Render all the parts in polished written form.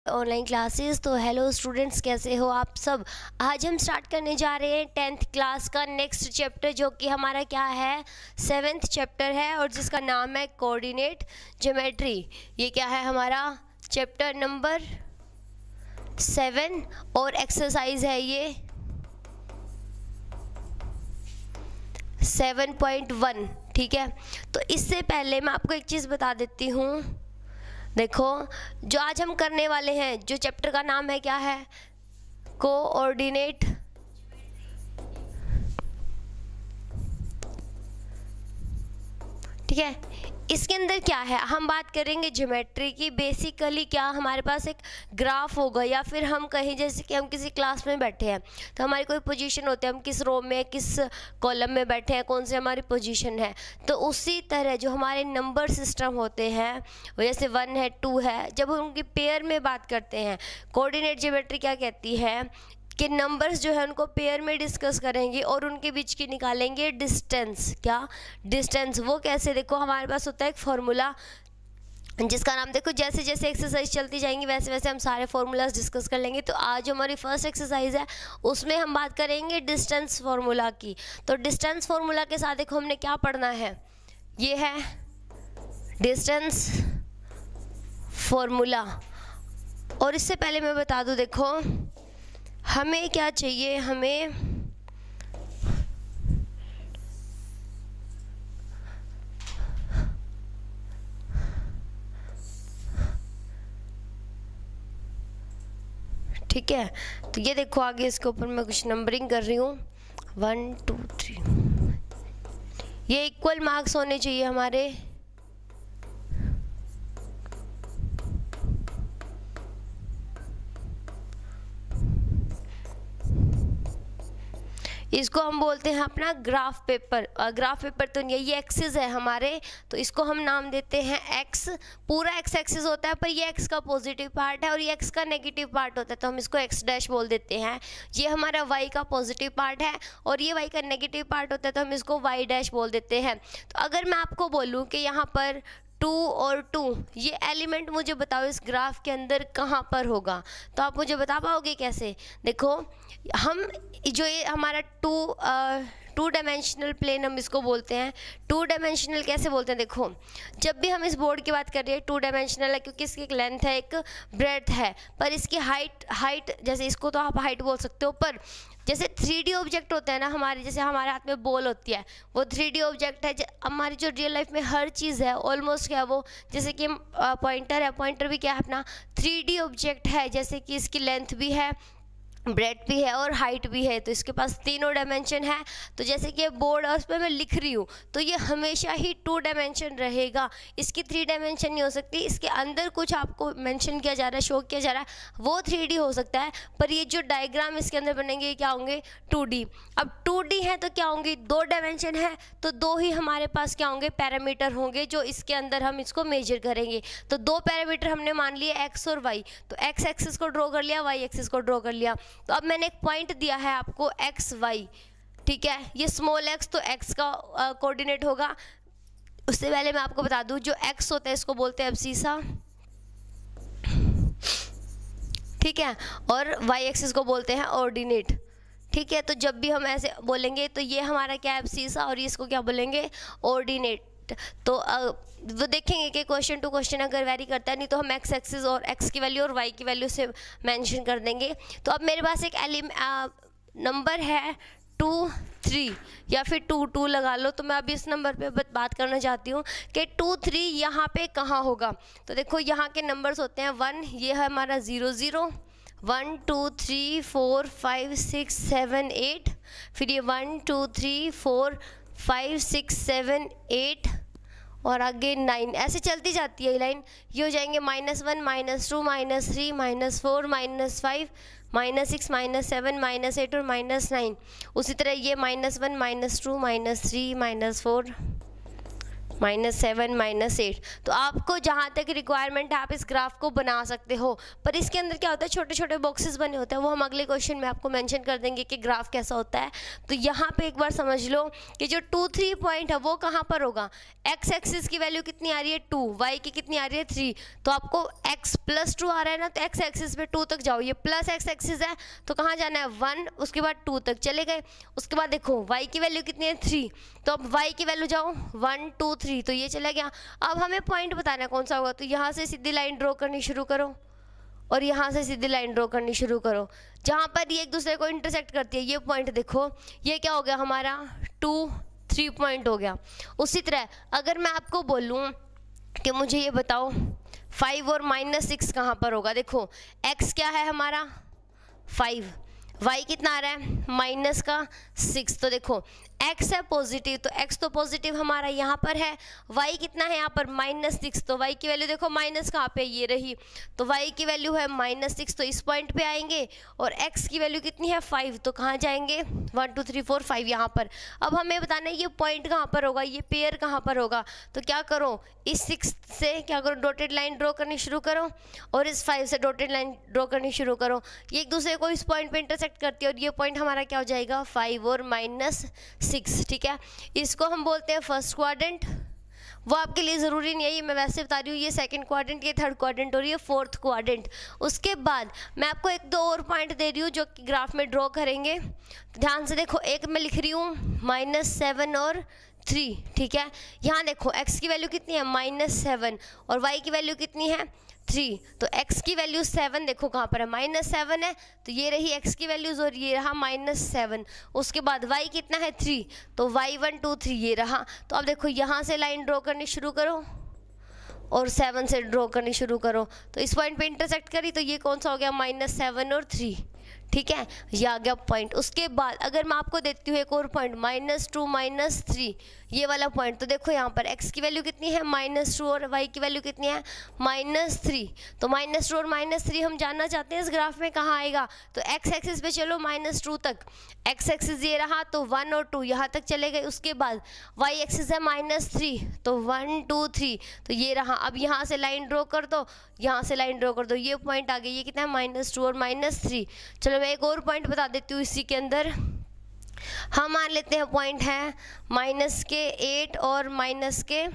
Online classes. तो hello students, कैसे हो आप सब। आज हम स्टार्ट करने जा रहे हैं 10th क्लास का नेक्स्ट चैप्टर, जो कि हमारा क्या है, 7th चैप्टर है और जिसका नाम है कोऑर्डिनेट ज्योमेट्री। ये क्या है, हमारा चैप्टर नंबर 7 और एक्सरसाइज है ये 7.1। ठीक है, तो इससे पहले मैं आपको एक चीज़ बता देती हूँ। देखो, जो आज हम करने वाले हैं, जो चैप्टर का नाम है क्या है, कोऑर्डिनेट ठीक है। इसके अंदर क्या है, हम बात करेंगे ज्योमेट्री की। बेसिकली क्या हमारे पास एक ग्राफ होगा, या फिर हम कहीं जैसे कि हम किसी क्लास में बैठे हैं तो हमारी कोई पोजीशन होती है, हम किस रो में किस कॉलम में बैठे हैं, कौन सी हमारी पोजीशन है। तो उसी तरह जो हमारे नंबर सिस्टम होते हैं, जैसे 1 है 2 है, जब हम उनकी पेयर में बात करते हैं, कोऑर्डिनेट ज्योमेट्री क्या कहती है कि नंबर्स जो है उनको पेयर में डिस्कस करेंगे और उनके बीच की निकालेंगे डिस्टेंस। क्या डिस्टेंस, वो कैसे, देखो हमारे पास होता है एक फार्मूला जिसका नाम, देखो जैसे जैसे एक्सरसाइज चलती जाएंगी वैसे वैसे हम सारे फार्मूलाज डिस्कस कर लेंगे। तो आज हमारी फर्स्ट एक्सरसाइज है, उसमें हम बात करेंगे डिस्टेंस फार्मूला की। तो डिस्टेंस फार्मूला के साथ देखो हमने क्या पढ़ना है, ये है डिस्टेंस फार्मूला। और इससे पहले मैं बता दूं, देखो हमें क्या चाहिए, हमें ठीक है। तो ये देखो आगे इसके ऊपर मैं कुछ नंबरिंग कर रही हूँ, 1 2 3। ये इक्वल मार्क्स होने चाहिए हमारे। इसको हम बोलते हैं अपना ग्राफ पेपर। ग्राफ पेपर तो नहीं है, ये एक्सिस है हमारे, तो इसको हम नाम देते हैं एक्स। पूरा एक्स एक्सिस होता है, पर ये एक्स का पॉजिटिव पार्ट है और ये एक्स का नेगेटिव पार्ट होता है, तो हम इसको एक्स डैश बोल देते हैं। ये हमारा वाई का पॉजिटिव पार्ट है और ये वाई का नेगेटिव पार्ट होता है, तो हम इसको वाई डैश बोल देते हैं। तो अगर मैं आपको बोलूँ कि यहाँ पर 2 और 2, ये एलिमेंट मुझे बताओ इस ग्राफ के अंदर कहाँ पर होगा, तो आप मुझे बता पाओगे कैसे। देखो हम जो ये हमारा 2 डायमेंशनल प्लेन हम इसको बोलते हैं। 2 डायमेंशनल कैसे बोलते हैं, देखो जब भी हम इस बोर्ड की बात कर रहे हैं 2 डायमेंशनल है क्योंकि इसकी एक लेंथ है, एक ब्रेड्थ है, पर इसकी हाइट जैसे इसको तो आप हाइट बोल सकते हो, पर जैसे 3D ऑब्जेक्ट होते हैं ना हमारे, जैसे हमारे हाथ में बॉल होती है, वो 3D ऑब्जेक्ट है। हमारी जो रियल लाइफ में हर चीज़ है ऑलमोस्ट क्या है वो, जैसे कि पॉइंटर है, पॉइंटर भी क्या है अपना 3D ऑब्जेक्ट है। जैसे कि इसकी लेंथ भी है, ब्रेड भी है और हाइट भी है, तो इसके पास तीनों डायमेंशन है। तो जैसे कि बोर्ड है उस पर मैं लिख रही हूँ, तो ये हमेशा ही 2 डायमेंशन रहेगा, इसकी 3 डायमेंशन नहीं हो सकती। इसके अंदर कुछ आपको मेंशन किया जा रहा है, शो किया जा रहा है, वो 3D हो सकता है, पर ये जो डायग्राम इसके अंदर बनेंगे क्या होंगे, 2D। अब 2D है तो क्या होंगे, 2 डायमेंशन है तो 2 ही हमारे पास क्या होंगे, पैरामीटर होंगे, जो इसके अंदर हम इसको मेजर करेंगे। तो 2 पैरामीटर हमने मान लिए एक्स और वाई, तो एक्स एक्सिस को ड्रॉ कर लिया, वाई एक्सिस को ड्रॉ कर लिया। तो अब मैंने एक पॉइंट दिया है आपको एक्स वाई, ठीक है, ये स्मॉल एक्स तो एक्स का कोऑर्डिनेट होगा। उससे पहले मैं आपको बता दूं, जो एक्स होता है इसको बोलते हैं एब्सीसा, ठीक है, और वाई एक्सिस को बोलते हैं ऑर्डिनेट। ठीक है, तो जब भी हम ऐसे बोलेंगे तो ये हमारा क्या है, एब्सीसा, और इसको क्या बोलेंगे, ऑर्डिनेट। तो वो देखेंगे कि क्वेश्चन टू क्वेश्चन अगर वेरी करता है, नहीं तो हम एक्स एक्सिस और एक्स की वैल्यू और वाई की वैल्यू से मेंशन कर देंगे। तो अब मेरे पास एक नंबर है 2 3 या फिर 2 2 लगा लो। तो मैं अभी इस नंबर पे बात करना चाहती हूँ कि 2 3 यहाँ पे कहाँ होगा। तो देखो यहाँ के नंबर्स होते हैं 1, ये है हमारा 0 0, 1 2 3 4 5 6 7 8, फिर ये 1 2 3 4 5 6 7 8 और आगे 9, ऐसे चलती जाती है ये लाइन। ये हो जाएंगे -1 -2 -3 -4 -5 -6 -7 -8 और -9। उसी तरह ये -1 -2 -3 -4 -7 -8। तो आपको जहाँ तक रिक्वायरमेंट है आप इस ग्राफ को बना सकते हो, पर इसके अंदर क्या होता है, छोटे छोटे बॉक्सेस बने होते हैं, वो हम अगले क्वेश्चन में आपको मेंशन कर देंगे कि ग्राफ कैसा होता है। तो यहाँ पे एक बार समझ लो कि जो 2 3 पॉइंट है वो कहाँ पर होगा, एक्स एक्सिस की वैल्यू कितनी आ रही है 2, वाई की कितनी आ रही है 3, तो आपको x + 2 आ रहा है ना, तो एक्स एक्सिस पे 2 तक जाओ, ये प्लस एक्स एक्सिस है तो कहाँ जाना है 1, उसके बाद 2 तक चले गए। उसके बाद देखो y की वैल्यू कितनी है 3, तो अब y की वैल्यू जाओ 1 2 3, तो ये चला गया। अब हमें पॉइंट बताना है कौन सा होगा, तो यहाँ से सीधी लाइन ड्रॉ करनी शुरू करो और यहाँ से सीधी लाइन ड्रॉ करनी शुरू करो, जहाँ पर ये एक दूसरे को इंटरसेक्ट करती है। ये पॉइंट देखो, ये क्या हो गया हमारा 2 3 पॉइंट हो गया। उसी तरह अगर मैं आपको बोलूँ कि मुझे ये बताओ 5 और -6 कहाँ पर होगा, देखो x क्या है हमारा 5, y कितना आ रहा है -6, तो देखो x है पॉजिटिव, तो x तो पॉजिटिव हमारा यहाँ पर है, y कितना है यहाँ पर -6, तो y की वैल्यू देखो माइनस कहाँ पे ये रही, तो y की वैल्यू है -6, तो इस पॉइंट पे आएंगे, और x की वैल्यू कितनी है 5, तो कहाँ जाएंगे 1 2 3 4 5 यहाँ पर। अब हमें बताना है ये पॉइंट कहाँ पर होगा, ये पेयर कहाँ पर होगा, तो क्या करो इस 6 से क्या करो डॉटेड लाइन ड्रॉ करनी शुरू करो, और इस 5 से डॉटेड लाइन ड्रॉ करनी शुरू करो, ये एक दूसरे को इस पॉइंट पे इंटरसेक्ट करती है, और ये पॉइंट हमारा क्या हो जाएगा 5 और -6, ठीक है। इसको हम बोलते हैं फर्स्ट क्वाड्रेंट, वो आपके लिए ज़रूरी नहीं है, ये मैं वैसे बता रही हूँ, ये सेकंड क्वाड्रेंट, ये थर्ड क्वाड्रेंट और ये फोर्थ क्वाड्रेंट। उसके बाद मैं आपको 1 2 और पॉइंट दे रही हूँ जो कि ग्राफ में ड्रॉ करेंगे, ध्यान से देखो। एक मैं लिख रही हूँ -7 और 3, ठीक है। यहाँ देखो x की वैल्यू कितनी है -7 और y की वैल्यू कितनी है 3, तो x की वैल्यू 7 देखो कहाँ पर है -7 है, तो ये रही x की वैल्यूज़ और ये रहा -7। उसके बाद y कितना है 3, तो y 1 2 3 ये रहा। तो अब देखो यहाँ से लाइन ड्रॉ करनी शुरू करो और 7 से ड्रॉ करनी शुरू करो, तो इस पॉइंट पे इंटरसेक्ट करी, तो ये कौन सा हो गया -7 और 3, ठीक है, ये आ गया पॉइंट। उसके बाद अगर मैं आपको देती हूँ एक और पॉइंट -2 -3, ये वाला पॉइंट, तो देखो यहाँ पर x की वैल्यू कितनी है -2 और y की वैल्यू कितनी है -3, तो -2 और -3 हम जानना चाहते हैं इस ग्राफ में कहाँ आएगा, तो x एक्सिस पे चलो -2 तक, x एक्सिस ये रहा तो 1 और 2 यहाँ तक चले गए। उसके बाद y एक्सिस है -3, तो 1 2 3, तो ये रहा। अब यहाँ से लाइन ड्रॉ कर दो, यहाँ से लाइन ड्रॉ कर दो, ये पॉइंट आ गया, ये कितना है -2 और -3। चलो मैं एक और पॉइंट बता देती हूँ इसी के अंदर, हम मान लेते हैं पॉइंट है -8 और -7,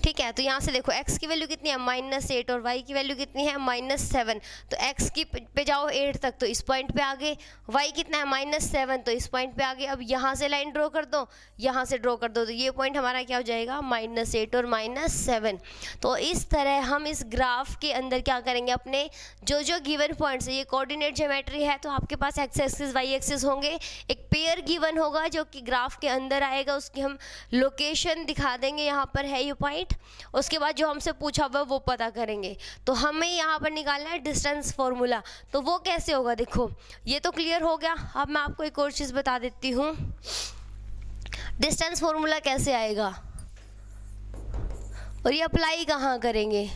ठीक है। तो यहाँ से देखो x की वैल्यू कितनी है -8 और y की वैल्यू कितनी है -7, तो x की पे जाओ 8 तक, तो इस पॉइंट पे आ गए। y कितना है -7, तो इस पॉइंट पे आ गए। अब यहाँ से लाइन ड्रॉ कर दो, यहाँ से ड्रॉ कर दो, तो ये पॉइंट हमारा क्या हो जाएगा -8 और -7। तो इस तरह हम इस ग्राफ के अंदर क्या करेंगे, अपने जो जो गिवन पॉइंट्स है, ये कोऑर्डिनेट ज्योमेट्री है, तो आपके पास x एक्सिस y एक्सिस होंगे, एक पेयर गिवन होगा जो कि ग्राफ के अंदर आएगा, उसकी हम लोकेशन दिखा देंगे, यहाँ पर है ये पॉइंट। उसके बाद जो हमसे पूछा हुआ वो पता करेंगे। तो हमें यहाँ पर निकालना है डिस्टेंस फॉर्मूला, तो वो कैसे होगा, देखो ये तो क्लियर हो गया। अब मैं आपको एक और चीज़ बता देती हूँ, डिस्टेंस फॉर्मूला कैसे आएगा और ये अप्लाई कहाँ करेंगे।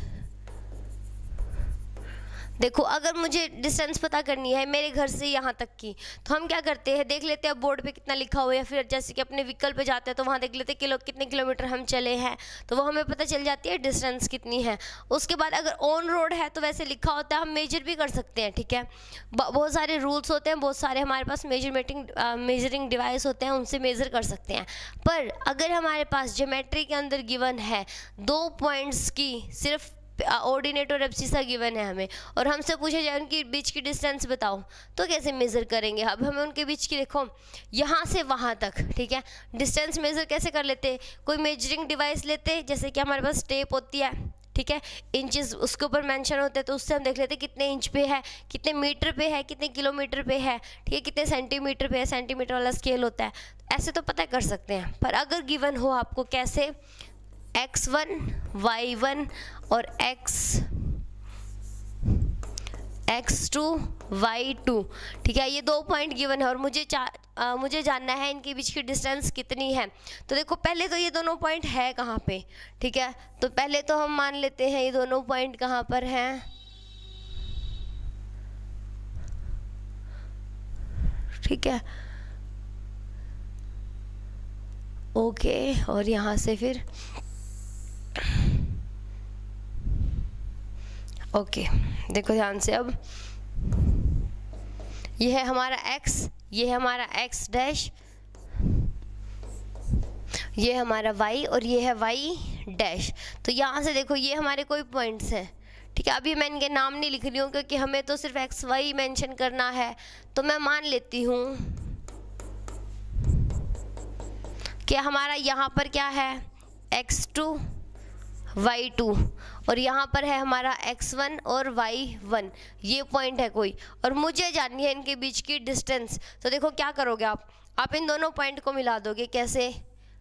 देखो अगर मुझे डिस्टेंस पता करनी है मेरे घर से यहाँ तक की, तो हम क्या करते हैं, देख लेते हैं बोर्ड पे कितना लिखा हुआ है, या फिर जैसे कि अपने व्हीकल पे जाते हैं तो वहाँ देख लेते हैं कितने किलोमीटर हम चले हैं, तो वो हमें पता चल जाती है डिस्टेंस कितनी है। उसके बाद अगर ऑन रोड है तो वैसे लिखा होता है, हम मेजर भी कर सकते हैं, ठीक है। बहुत सारे रूल्स होते हैं, बहुत सारे हमारे पास मेजरिंग डिवाइस होते हैं, उनसे मेज़र कर सकते हैं। पर अगर हमारे पास ज्योमेट्री के अंदर गिवन है 2 पॉइंट्स की सिर्फ ऑर्डिनेट और एब्सिसा गिवन है हमें, और हमसे पूछा जाए उनके बीच की डिस्टेंस बताओ, तो कैसे मेज़र करेंगे। अब हमें उनके बीच की देखो यहाँ से वहाँ तक, ठीक है, डिस्टेंस मेज़र कैसे कर लेते, कोई मेजरिंग डिवाइस लेते, जैसे कि हमारे पास टेप होती है, ठीक है, इंचेस उसके ऊपर मेंशन होते हैं, तो उससे हम देख लेते हैं कितने इंच पे है, कितने मीटर पे है, कितने किलोमीटर पे है, ठीक है, कितने सेंटीमीटर पे है, सेंटीमीटर वाला स्केल होता है, ऐसे तो पता कर सकते हैं। पर अगर गिवन हो आपको कैसे x1 y1 और x2 y2, ठीक है, ये 2 पॉइंट गिवन है और मुझे जानना है इनके बीच की डिस्टेंस कितनी है। तो देखो पहले तो ये दोनों पॉइंट है कहाँ पे, ठीक है, तो पहले तो हम मान लेते हैं ये दोनों पॉइंट कहाँ पर हैं, ठीक है। ओके, और यहाँ से फिर ओके, देखो ध्यान से। अब ये है हमारा x, ये है हमारा x डैश, ये हमारा y और ये है y डैश। तो यहाँ से देखो ये हमारे कोई पॉइंट्स हैं, ठीक है। अभी मैं इनके नाम नहीं लिख रही हूँ क्योंकि हमें तो सिर्फ एक्स वाई मेंशन करना है। तो मैं मान लेती हूँ कि हमारा यहाँ पर क्या है x2 y2 और यहाँ पर है हमारा x1 और y1, ये पॉइंट है कोई, और मुझे जाननी है इनके बीच की डिस्टेंस। तो देखो क्या करोगे आप इन दोनों पॉइंट को मिला दोगे। कैसे?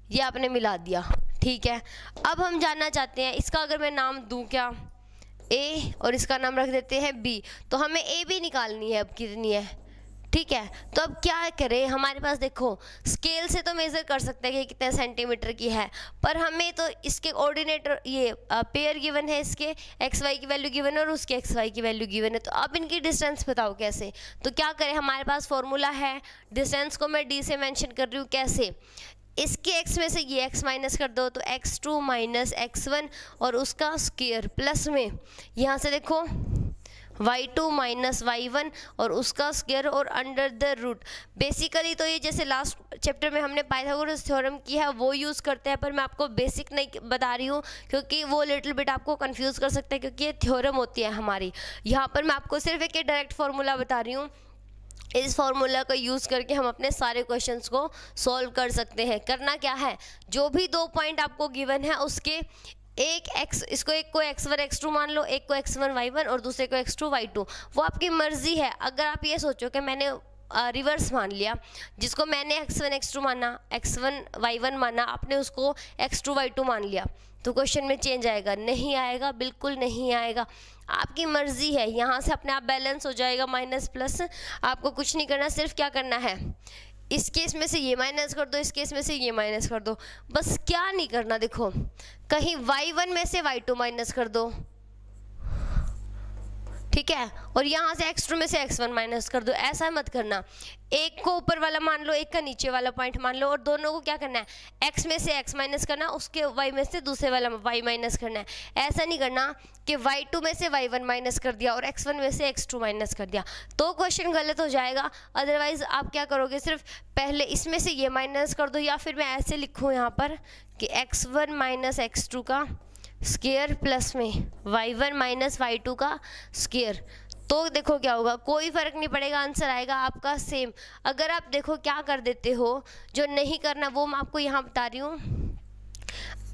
ये आपने मिला दिया, ठीक है। अब हम जानना चाहते हैं इसका, अगर मैं नाम दूं क्या, a, और इसका नाम रख देते हैं b। तो हमें a भी निकालनी है, अब कितनी है, ठीक है। तो अब क्या करें, हमारे पास देखो स्केल से तो मेज़र कर सकते हैं कि कितने सेंटीमीटर की है, पर हमें तो इसके कोऑर्डिनेटर ये पेयर गिवन है, इसके एक्स वाई की वैल्यू गिवन है और उसके एक्स वाई की वैल्यू गिवन है। तो अब इनकी डिस्टेंस बताओ कैसे। तो क्या करें, हमारे पास फॉर्मूला है, डिस्टेंस को मैं डी से मेंशन कर रही हूँ। कैसे? इसके x में से ये x माइनस कर दो, तो x2 माइनस x1 और उसका स्क्वायर प्लस में यहाँ से देखो y2 माइनस y1 और उसका स्क्वायर और अंडर द रूट। बेसिकली तो ये जैसे लास्ट चैप्टर में हमने पाइथागोरस थ्योरम की है वो यूज़ करते हैं, पर मैं आपको बेसिक नहीं बता रही हूँ क्योंकि वो लिटिल बिट आपको कंफ्यूज कर सकता है, क्योंकि ये थ्योरम होती है हमारी। यहाँ पर मैं आपको सिर्फ एक डायरेक्ट फार्मूला बता रही हूँ। इस फार्मूला को यूज़ करके हम अपने सारे क्वेश्चंस को सॉल्व कर सकते हैं। करना क्या है, जो भी दो पॉइंट आपको गिवन है उसके एक x, इसको एक को x1 x2 मान लो, एक को x1 y1 और दूसरे को x2 y2, वो आपकी मर्जी है। अगर आप ये सोचो कि मैंने रिवर्स मान लिया, जिसको मैंने x1 x2 माना, x1 y1 माना, आपने उसको x2 y2 मान लिया, तो क्वेश्चन में चेंज आएगा? नहीं आएगा, बिल्कुल नहीं आएगा। आपकी मर्जी है, यहाँ से अपने आप बैलेंस हो जाएगा माइनस प्लस। आपको कुछ नहीं करना, सिर्फ क्या करना है, इस केस में से ये माइनस कर दो, इस केस में से ये माइनस कर दो, बस। क्या नहीं करना, देखो कहीं y1 में से y2 माइनस कर दो, ठीक है, और यहाँ से x2 में से x1 माइनस कर दो। ऐसा मत करना, एक को ऊपर वाला मान लो, एक का नीचे वाला पॉइंट मान लो, और दोनों को क्या करना है, x में से x माइनस करना, उसके y में से दूसरे वाला y माइनस करना है। ऐसा नहीं करना कि y2 में से y1 माइनस कर दिया और x1 में से x2 माइनस कर दिया, तो क्वेश्चन गलत हो जाएगा। अदरवाइज आप क्या करोगे, सिर्फ पहले इसमें से ये माइनस कर दो, या फिर मैं ऐसे लिखूँ यहाँ पर कि x1 माइनस x2 का स्क्वायर प्लस में y1 माइनस y2 का स्क्वायर। तो देखो क्या होगा, कोई फ़र्क नहीं पड़ेगा, आंसर आएगा आपका सेम। अगर आप देखो क्या कर देते हो, जो नहीं करना वो मैं आपको यहाँ बता रही हूँ,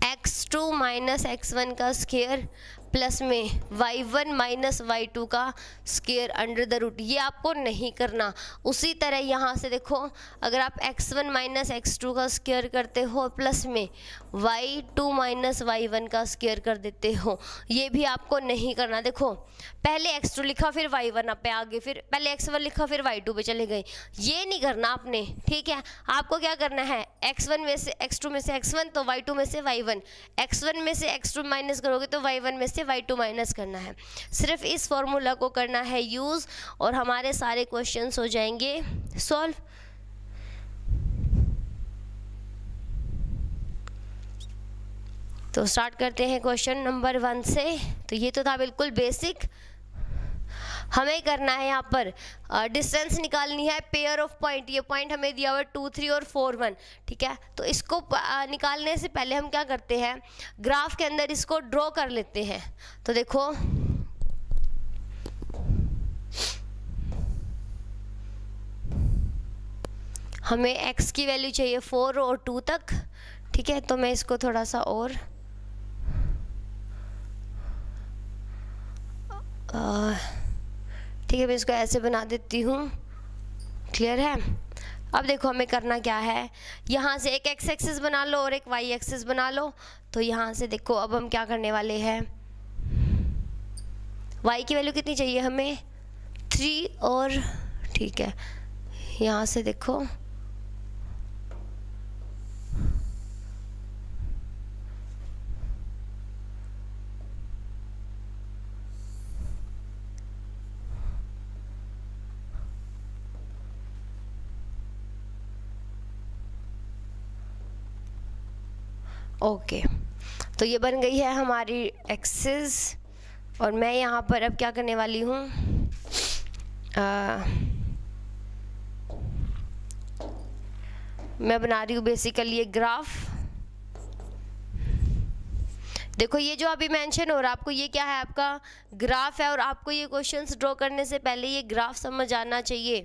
x2 माइनस x1 का स्क्वायर प्लस में y1 माइनस y2 का स्क्वायर अंडर द रूट, ये आपको नहीं करना। उसी तरह यहाँ से देखो, अगर आप x1 माइनस x2 का स्क्वायर करते हो प्लस में y2 माइनस y1 का स्क्वायर कर देते हो, ये भी आपको नहीं करना। देखो पहले x2 लिखा फिर y1 पे आ गए, फिर पहले x1 लिखा फिर y2 पे चले गए, ये नहीं करना आपने, ठीक है। आपको क्या करना है, x1 में से x2 में से x1 तो y2 में से y1, x1 में से x2 माइनस करोगे तो y1 में से y2 माइनस करना है। सिर्फ इस फॉर्मूला को करना है यूज़ और हमारे सारे क्वेश्चंस हो जाएंगे सॉल्व। तो स्टार्ट करते हैं क्वेश्चन नंबर 1 से। तो ये तो था बिल्कुल बेसिक। हमें करना है यहाँ पर डिस्टेंस निकालनी है, पेयर ऑफ पॉइंट। ये पॉइंट हमें दिया हुआ है 2, 3 और 4, 1, ठीक है। तो इसको निकालने से पहले हम क्या करते हैं, ग्राफ के अंदर इसको ड्रॉ कर लेते हैं। तो देखो हमें x की वैल्यू चाहिए 4 और 2 तक, ठीक है। तो मैं इसको थोड़ा सा और ठीक है, मैं इसको ऐसे बना देती हूँ, क्लियर है। अब देखो हमें करना क्या है, यहाँ से एक x एक्सिस बना लो और एक y एक्सिस बना लो। तो यहाँ से देखो अब हम क्या करने वाले हैं, y की वैल्यू कितनी चाहिए हमें 3 और, ठीक है, यहाँ से देखो ओके, तो ये बन गई है हमारी एक्सिस। और मैं यहाँ पर अब क्या करने वाली हूँ, मैं बना रही हूँ बेसिकली एक ग्राफ। देखो ये जो अभी मेंशन हो रहा है आपको, ये क्या है, आपका ग्राफ है। और आपको ये क्वेश्चंस ड्रॉ करने से पहले ये ग्राफ समझ आना चाहिए,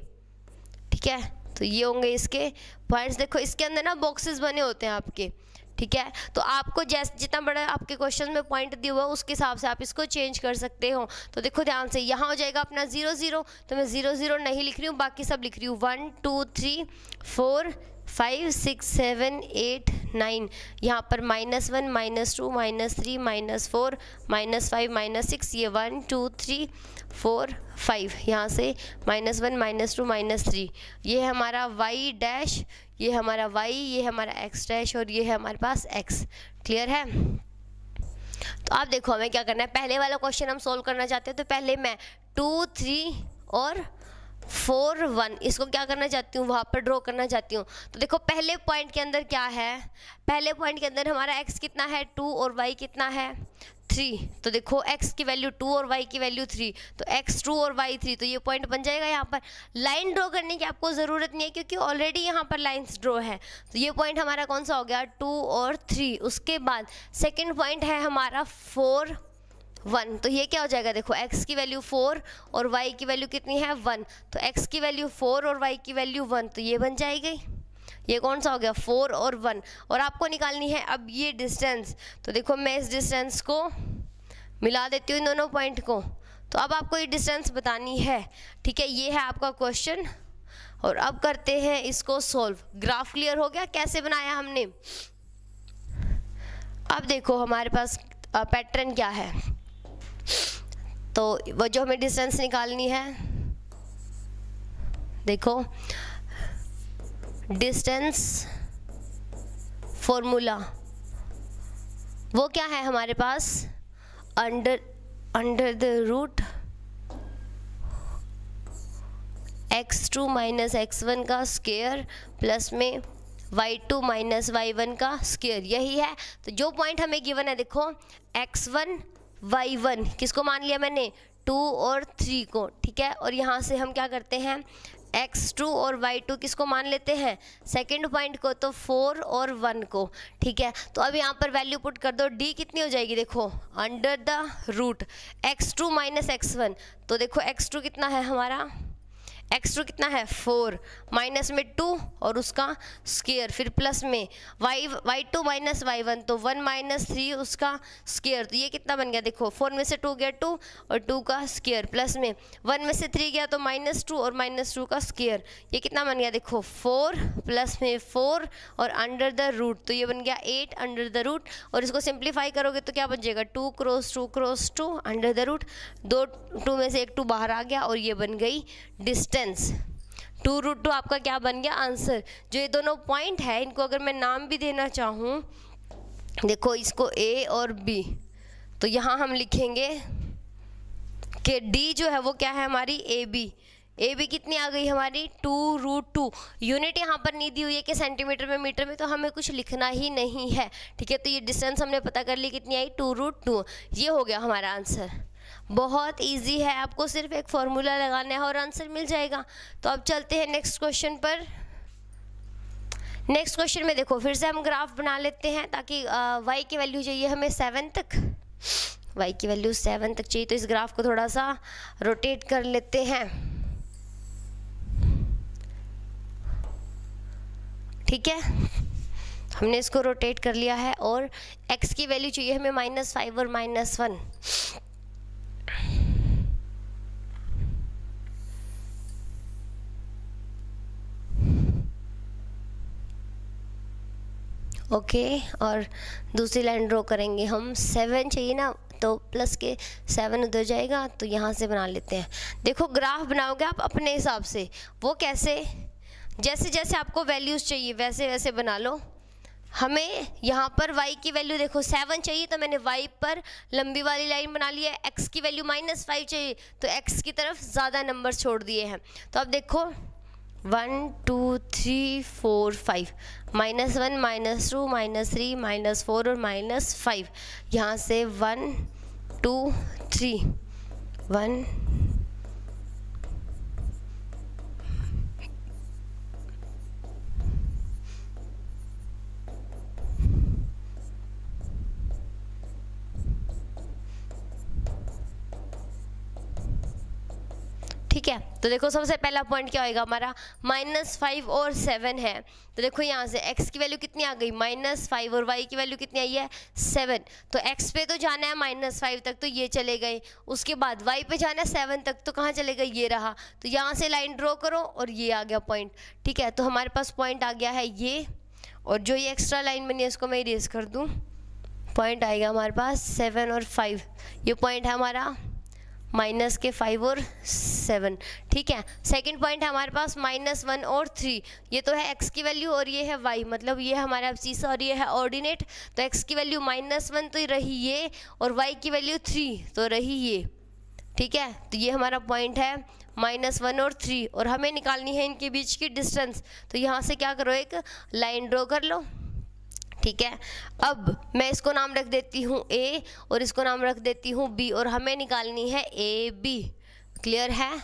ठीक है। तो ये होंगे इसके पॉइंट्स। देखो इसके अंदर ना बॉक्सेस बने होते हैं आपके, ठीक है। तो आपको जैसे जितना बड़ा आपके क्वेश्चन में पॉइंट दिया हुआ है उसके हिसाब से आप इसको चेंज कर सकते हो। तो देखो ध्यान से, यहाँ हो जाएगा अपना 0 0, तो मैं 0 0 नहीं लिख रही हूँ, बाकी सब लिख रही हूँ 1 2 3 4 5 6 7 8 9। यहाँ पर -1 -2 -3 -4 -5 -6, ये 1 2 3 4 5, यहाँ से -1 -2 -3, ये है हमारा y डैश, ये हमारा y, ये हमारा x डैश, और ये है हमारे पास x। क्लियर है। तो आप देखो हमें क्या करना है, पहले वाला क्वेश्चन हम सोल्व करना चाहते हैं। तो पहले मैं 2 3 और 4 1 इसको क्या करना चाहती हूँ, वहाँ पर ड्रॉ करना चाहती हूँ। तो देखो पहले पॉइंट के अंदर क्या है, पहले पॉइंट के अंदर हमारा x कितना है 2 और y कितना है 3। तो देखो x की वैल्यू 2 और y की वैल्यू 3, तो x 2 और y 3, तो ये पॉइंट बन जाएगा। यहाँ पर लाइन ड्रॉ करने की आपको ज़रूरत नहीं है क्योंकि ऑलरेडी यहाँ पर लाइंस ड्रॉ है। तो ये पॉइंट हमारा कौन सा हो गया, 2 और 3। उसके बाद सेकेंड पॉइंट है हमारा 4 1, तो ये क्या हो जाएगा, देखो x की वैल्यू 4 और y की वैल्यू कितनी है 1, तो x की वैल्यू 4 और y की वैल्यू 1, तो ये बन जाएगी। ये कौन सा हो गया 4 और 1। और आपको निकालनी है अब ये डिस्टेंस। तो देखो मैं इस डिस्टेंस को मिला देती हूँ इन दोनों पॉइंट को। तो अब आपको ये डिस्टेंस बतानी है, ठीक है। ये है आपका क्वेश्चन और अब करते हैं इसको सॉल्व। ग्राफ क्लियर हो गया कैसे बनाया हमने। अब देखो हमारे पास पैटर्न क्या है, तो वो जो हमें डिस्टेंस निकालनी है, देखो डिस्टेंस फॉर्मूला वो क्या है हमारे पास, under the root x2 minus x1 का स्क्वायर प्लस में y2 माइनस y1 का स्क्वायर, यही है। तो जो पॉइंट हमें गिवन है, देखो x1 y1 किसको मान लिया मैंने, 2 और 3 को, ठीक है। और यहाँ से हम क्या करते हैं, x2 और y2 किसको मान लेते हैं, सेकंड पॉइंट को, तो 4 और 1 को, ठीक है। तो अब यहाँ पर वैल्यू पुट कर दो, d कितनी हो जाएगी, देखो under the root x2 minus x1, तो देखो x2 कितना है हमारा, x2 कितना है 4, माइनस में 2 और उसका स्क्वायर, फिर प्लस में y2 माइनस y1, तो 1 माइनस 3 उसका स्क्वायर, तो ये कितना बन गया, देखो 4 में से 2 गया 2 और 2 का स्क्वायर, प्लस में 1 में से 3 गया तो -2 और -2 का स्क्वायर, ये कितना बन गया, देखो 4 प्लस में 4 और अंडर द रूट, तो ये बन गया 8 अंडर द रूट। और इसको सिंप्लीफाई करोगे तो क्या बन जाएगा, 2 क्रॉस 2 अंडर द रूट, 2 में से एक 2 बाहर आ गया और ये बन गई डिस्टेंस। 2√2 आपका क्या बन गया आंसर। जो ये दोनों पॉइंट है इनको अगर मैं नाम भी देना चाहूँ, देखो इसको A और B, तो यहाँ हम लिखेंगे कि D जो है वो क्या है हमारी AB कितनी आ गई हमारी 2√2। यूनिट यहाँ पर नहीं दी हुई है कि सेंटीमीटर में मीटर में, तो हमें कुछ लिखना ही नहीं है, ठीक है। तो ये डिस्टेंस हमने पता कर ली कितनी आई 2√2, ये हो गया हमारा आंसर। बहुत इजी है, आपको सिर्फ एक फॉर्मूला लगाना है और आंसर मिल जाएगा। तो अब चलते हैं नेक्स्ट क्वेश्चन पर। नेक्स्ट क्वेश्चन में देखो फिर से हम ग्राफ बना लेते हैं, ताकि y की वैल्यू चाहिए हमें 7 तक, y की वैल्यू 7 तक चाहिए। तो इस ग्राफ को थोड़ा सा रोटेट कर लेते हैं, ठीक है। हमने इसको रोटेट कर लिया है और x की वैल्यू चाहिए हमें -5 और -1। ओके, और दूसरी लाइन ड्रॉ करेंगे हम। 7 चाहिए ना, तो प्लस के 7 उधर जाएगा, तो यहाँ से बना लेते हैं। देखो ग्राफ बनाओगे आप अपने हिसाब से, वो कैसे, जैसे जैसे आपको वैल्यूज़ चाहिए वैसे वैसे बना लो। हमें यहाँ पर y की वैल्यू देखो 7 चाहिए, तो मैंने y पर लंबी वाली लाइन बना ली है। x की वैल्यू -5 चाहिए, तो x की तरफ ज़्यादा नंबर छोड़ दिए हैं। तो अब देखो 1 2 3 4 5, -1 -2 -3 -4 और -5। यहाँ से 1 2 3 1 ठीक है। तो देखो सबसे पहला पॉइंट क्या होएगा हमारा, -5 और 7 है। तो देखो यहाँ से x की वैल्यू कितनी आ गई, -5, और y की वैल्यू कितनी आई है, 7। तो x पे तो जाना है -5 तक, तो ये चले गए। उसके बाद y पे जाना है 7 तक, तो कहाँ चले गए, ये रहा। तो यहाँ से लाइन ड्रॉ करो और ये आ गया पॉइंट। ठीक है, तो हमारे पास पॉइंट आ गया है ये, और जो ये एक्स्ट्रा लाइन बनी है इसको मैं इरेज कर दूँ। पॉइंट आएगा हमारे पास 7 और 5, ये पॉइंट है हमारा -5 और 7। ठीक है, सेकंड पॉइंट है हमारे पास -1 और 3, ये तो है x की वैल्यू और ये है y, मतलब ये हमारा एब्सिसा और ये है ऑर्डिनेट। तो x की वैल्यू -1 तो रही ये, और y की वैल्यू 3 तो रही ये। ठीक है, तो ये हमारा पॉइंट है -1 और 3, और हमें निकालनी है इनके बीच की डिस्टेंस। तो यहाँ से क्या करो, एक लाइन ड्रॉ कर लो। ठीक है, अब मैं इसको नाम रख देती हूँ A और इसको नाम रख देती हूँ B, और हमें निकालनी है AB। क्लियर है?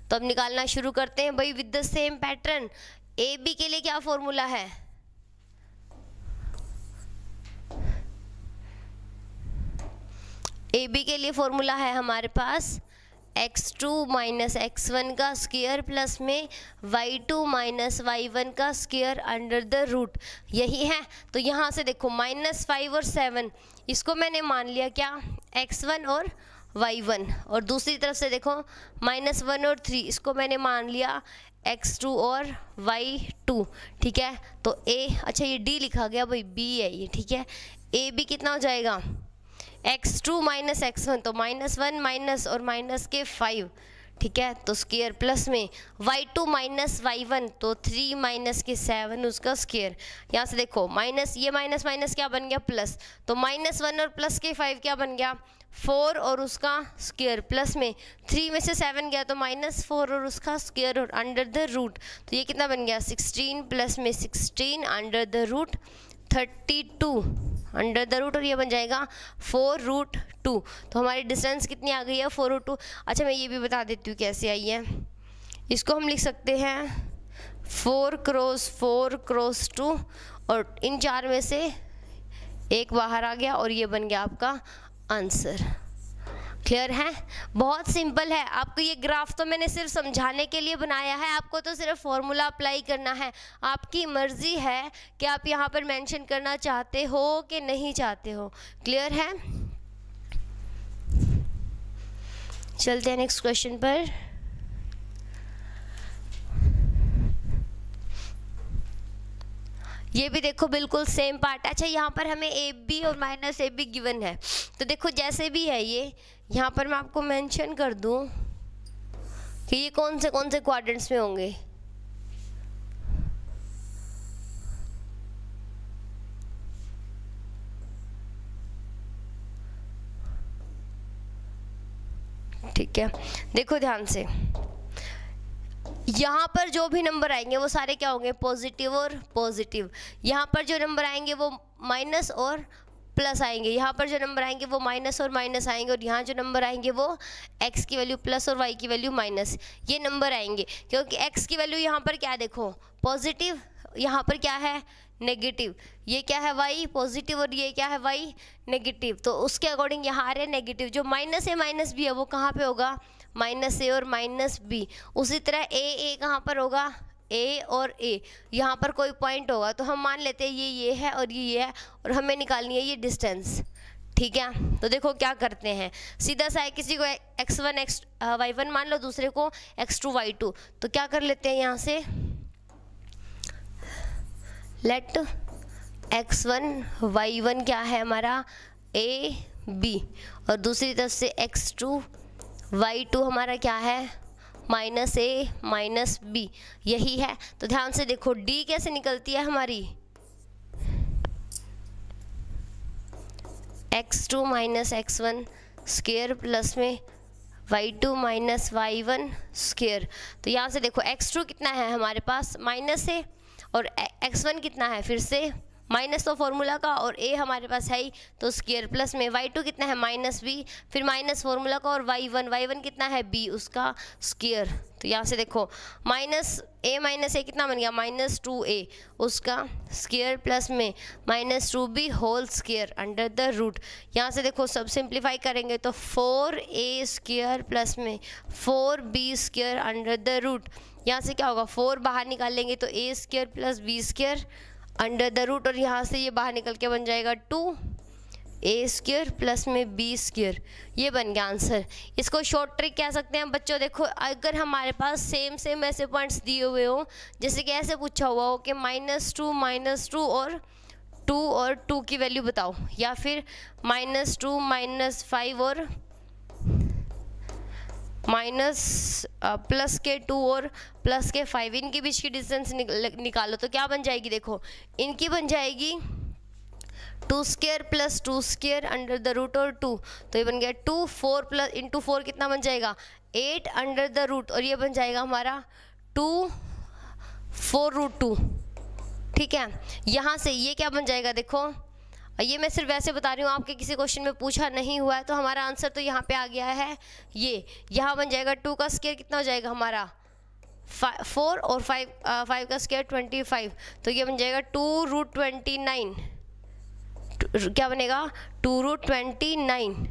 तो अब निकालना शुरू करते हैं भाई with the same pattern. AB के लिए क्या फॉर्मूला है, AB के लिए फॉर्मूला है हमारे पास x2 - x1 का स्क्वायर प्लस में y2 - y1 का स्क्वायर अंडर द रूट, यही है। तो यहाँ से देखो -5 और 7 इसको मैंने मान लिया क्या, x1 और y1, और दूसरी तरफ से देखो -1 और 3 इसको मैंने मान लिया x2 और y2। ठीक है, तो a, अच्छा ये d लिखा गया भाई, b है ये। ठीक है, a b कितना हो जाएगा, x2 - x1, तो -1 माइनस और माइनस के 5। ठीक है, तो स्क्वायर प्लस में y2 - y1, तो 3 माइनस के 7 उसका स्क्वायर। यहाँ से देखो माइनस, ये माइनस माइनस क्या बन गया, प्लस। तो -1 और प्लस के 5 क्या बन गया, 4 और उसका स्क्वायर, प्लस में 3 में से 7 गया तो -4 और उसका स्क्वायर, और अंडर द रूट। तो ये कितना बन गया, 16 प्लस में 16 under the root 32 under the root, और ये बन जाएगा 4√2। तो हमारी डिस्टेंस कितनी आ गई है, 4√2। अच्छा मैं ये भी बता देती हूँ कैसे आई है। इसको हम लिख सकते हैं 4 × 4 × 2, और इन 4 में से एक बाहर आ गया, और ये बन गया आपका आंसर। क्लियर है? बहुत सिंपल है। आपको ये ग्राफ तो मैंने सिर्फ समझाने के लिए बनाया है, आपको तो सिर्फ फॉर्मूला अप्लाई करना है। आपकी मर्जी है कि आप यहाँ पर मेंशन करना चाहते हो कि नहीं चाहते हो। क्लियर है? चलते हैं नेक्स्ट क्वेश्चन पर। ये भी देखो बिल्कुल सेम पार्ट है। अच्छा यहाँ पर हमें AB और -AB गिवन है, तो देखो जैसे भी है ये, यहाँ पर मैं आपको मेंशन कर दूँ कि ये कौन से क्वाड्रेंट्स में होंगे। ठीक है, देखो ध्यान से, यहाँ पर जो भी नंबर आएंगे वो सारे क्या होंगे, पॉजिटिव और पॉजिटिव। यहाँ पर जो नंबर आएंगे वो माइनस और प्लस आएंगे, यहाँ पर जो नंबर आएंगे वो माइनस और माइनस आएंगे, और यहाँ जो नंबर आएंगे वो x की वैल्यू प्लस और y की वैल्यू माइनस, ये नंबर आएंगे। क्योंकि x की वैल्यू यहाँ पर क्या है, देखो पॉजिटिव, यहाँ पर क्या है नेगेटिव, ये क्या है y पॉजिटिव, और ये क्या है y नेगेटिव। तो उसके अकॉर्डिंग यहाँ आ रहे नेगेटिव। जो माइनस है माइनस भी है वो कहाँ पे होगा, -a और -b। उसी तरह a कहाँ पर होगा, a और a, यहाँ पर कोई पॉइंट होगा। तो हम मान लेते हैं ये है और ये है, और हमें निकालनी है ये डिस्टेंस। ठीक है, तो देखो क्या करते हैं, सीधा सा है, किसी को x1 y1 मान लो, दूसरे को x2 y2। तो क्या कर लेते हैं यहाँ से, लेट x1 y1 क्या है हमारा a b, और दूसरी तरफ से x2 y2 हमारा क्या है -a -b, यही है। तो ध्यान से देखो d कैसे निकलती है हमारी, x2 - x1 स्क्वायर प्लस में y2 माइनस y1 स्क्वायर। तो यहाँ से देखो x2 कितना है हमारे पास माइनस है, और x1 कितना है फिर से माइनस तो फॉर्मूला का, और a हमारे पास है ही तो स्क्वायर, प्लस में y2 कितना है माइनस b, फिर माइनस फॉर्मूला का, और y1 कितना है b उसका स्क्वायर। तो यहाँ से देखो माइनस a कितना बन गया -2a उसका स्क्वायर, प्लस में -2b whole square under the root. यहाँ से देखो सब सिंप्लीफाई करेंगे तो 4a स्क्वायर प्लस में 4b square under the root. यहाँ से क्या होगा 4 बाहर निकाल लेंगे तो a square plus b square under the root, और यहाँ से ये बाहर निकल के बन जाएगा 2a स्क्वायर प्लस में b स्क्वायर। ये बन गया आंसर। इसको शॉर्ट ट्रिक कह सकते हैं बच्चों। देखो अगर हमारे पास सेम ऐसे पॉइंट्स दिए हुए हो, जैसे कि ऐसे पूछा हुआ हो कि -2 और 2 की वैल्यू बताओ, या फिर -2 -5 और प्लस के 2 और प्लस के 5, इनके बीच की डिस्टेंस निकालो तो क्या बन जाएगी। देखो इनकी बन जाएगी 2 square plus 2 square under the root और 2, तो ये बन गया 2 4 प्लस इंटू 4 कितना बन जाएगा 8 अंडर द रूट, और ये बन जाएगा हमारा 2 4√2। ठीक है, यहाँ से ये क्या बन जाएगा देखो, ये मैं सिर्फ वैसे बता रही हूँ, आपके किसी क्वेश्चन में पूछा नहीं हुआ है, तो हमारा आंसर तो यहाँ पे आ गया है। ये यहाँ बन जाएगा 2 का स्क्वायर कितना हो जाएगा हमारा 4, और 5 का स्क्वायर 25, तो ये बन जाएगा 2√29। क्या बनेगा 2√29,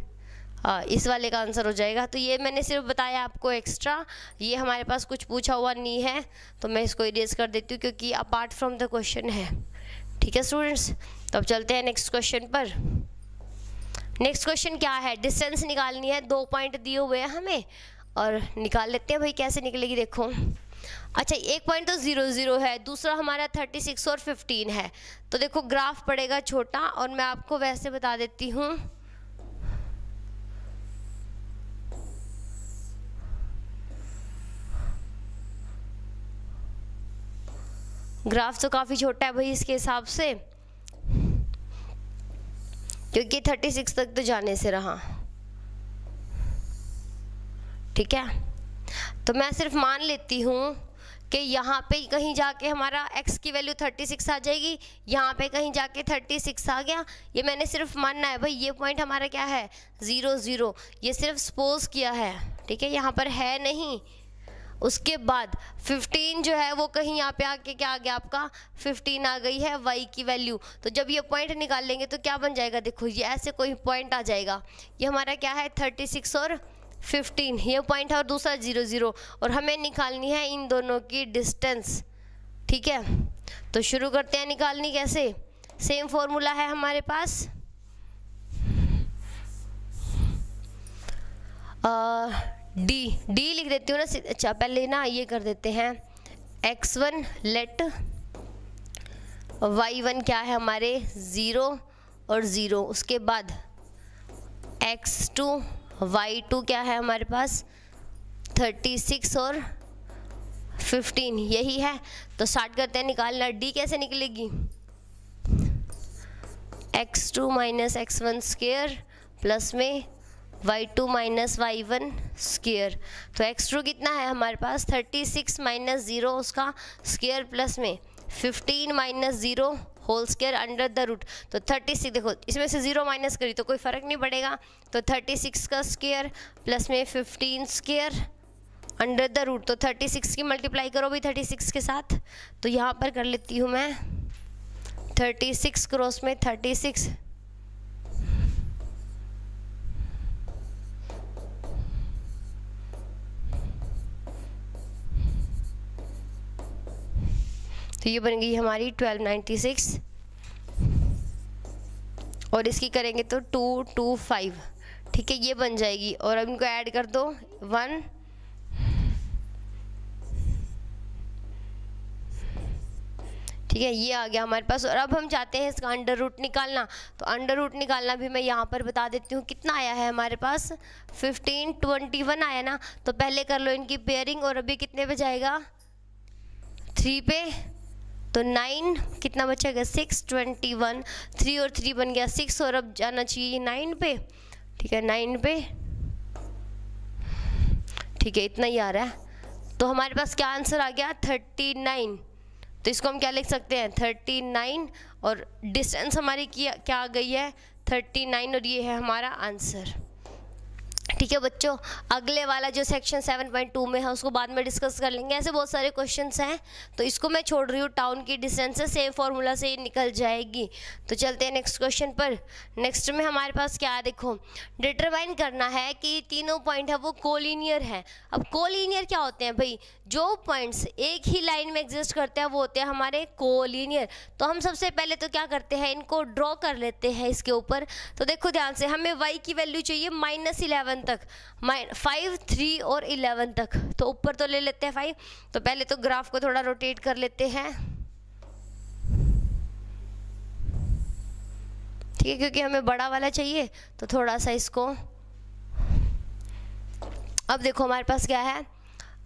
इस वाले का आंसर हो जाएगा। तो ये मैंने सिर्फ बताया आपको एक्स्ट्रा, ये हमारे पास कुछ पूछा हुआ नहीं है, तो मैं इसको इरेज कर देती हूँ क्योंकि अपार्ट फ्रॉम द क्वेश्चन है। ठीक है स्टूडेंट्स, तो अब चलते हैं नेक्स्ट क्वेश्चन पर। नेक्स्ट क्वेश्चन क्या है, डिस्टेंस निकालनी है, 2 पॉइंट दिए हुए हैं हमें, और निकाल लेते हैं भाई कैसे निकलेगी। देखो अच्छा, एक पॉइंट तो 0 0 है, दूसरा हमारा 36 और 15 है, तो देखो ग्राफ पड़ेगा छोटा, और मैं आपको वैसे बता देती हूँ। ग्राफ तो काफ़ी छोटा है भाई इसके हिसाब से, क्योंकि 36 तक तो जाने से रहा। ठीक है, तो मैं सिर्फ मान लेती हूँ कि यहाँ पे कहीं जाके हमारा x की वैल्यू 36 आ जाएगी, यहाँ पे कहीं जाके 36 आ गया, ये मैंने सिर्फ मानना है भाई। ये पॉइंट हमारा क्या है 0 0, ये सिर्फ सपोज किया है। ठीक है, यहाँ पर है नहीं। उसके बाद 15 जो है वो कहीं यहाँ पे आके क्या आ गया आपका 15 आ गई है y की वैल्यू। तो जब ये पॉइंट निकाल लेंगे तो क्या बन जाएगा, देखो ये ऐसे कोई पॉइंट आ जाएगा, ये हमारा क्या है 36 और 15, ये पॉइंट है, और दूसरा 0 0, और हमें निकालनी है इन दोनों की डिस्टेंस। ठीक है, तो शुरू करते हैं निकालनी कैसे। सेम फॉर्मूला है हमारे पास, डी लिख देती हूँ ना। अच्छा पहले ना ये कर देते हैं, x1 लेट y1 क्या है हमारे 0 और 0, उसके बाद x2 y2 क्या है हमारे पास 36 और 15, यही है। तो स्टार्ट करते हैं निकालना। डी कैसे निकलेगी, x2 minus x1 square plus में y2 माइनस y1 स्क्वायर। तो x2 कितना है हमारे पास 36 माइनस 0 उसका स्क्वायर प्लस में 15 minus 0 whole square under the root. तो 36, देखो इसमें से 0 माइनस करी तो कोई फ़र्क नहीं पड़ेगा, तो 36 का स्क्वायर प्लस में 15 स्क्वायर अंडर द रूट। तो 36 की मल्टीप्लाई करो भी 36 के साथ, तो यहाँ पर कर लेती हूँ मैं 36 क्रॉस में 36, तो ये बन गई हमारी 1296, और इसकी करेंगे तो 225। ठीक है, ये बन जाएगी, और अब इनको ऐड कर दो 1, ठीक है, ये आ गया हमारे पास। और अब हम चाहते हैं इसका अंडर रूट निकालना, तो अंडर रूट निकालना भी मैं यहाँ पर बता देती हूँ। कितना आया है हमारे पास 1521 आया ना, तो पहले कर लो इनकी पेयरिंग, और अभी कितने पे जाएगा 3 पे, तो 9 कितना बचेगा 6 21, 3 और 3 बन गया 6, और अब जाना चाहिए 9 पे। ठीक है, 9 पे ठीक है, इतना ही आ रहा है। तो हमारे पास क्या आंसर आ गया? 39। तो इसको हम क्या लिख सकते हैं? 39, और डिस्टेंस हमारी क्या आ गई है? 39, और ये है हमारा आंसर। ठीक है बच्चों, अगले वाला जो सेक्शन 7.2 में है उसको बाद में डिस्कस कर लेंगे। ऐसे बहुत सारे क्वेश्चंस हैं, तो इसको मैं छोड़ रही हूँ। टाउन की डिस्टेंस से सेम फार्मूला से ही निकल जाएगी। तो चलते हैं नेक्स्ट क्वेश्चन पर। नेक्स्ट में हमारे पास क्या है, देखो, डिटरमाइन करना है कि तीनों पॉइंट है वो कोलिनियर है। अब कोलिनियर क्या होते हैं भाई? जो पॉइंट्स एक ही लाइन में एग्जिस्ट करते हैं वो होते हैं हमारे कोलिनियर। तो हम सबसे पहले तो क्या करते हैं, इनको ड्रॉ कर लेते हैं इसके ऊपर। तो देखो ध्यान से, हमें y की वैल्यू चाहिए -11 तक, 5, 3 और 11 तक। तो ऊपर तो ले लेते हैं 5। तो पहले तो ग्राफ को थोड़ा रोटेट कर लेते हैं, ठीक है, क्योंकि हमें बड़ा वाला चाहिए। तो थोड़ा सा इसको, अब देखो हमारे पास क्या है,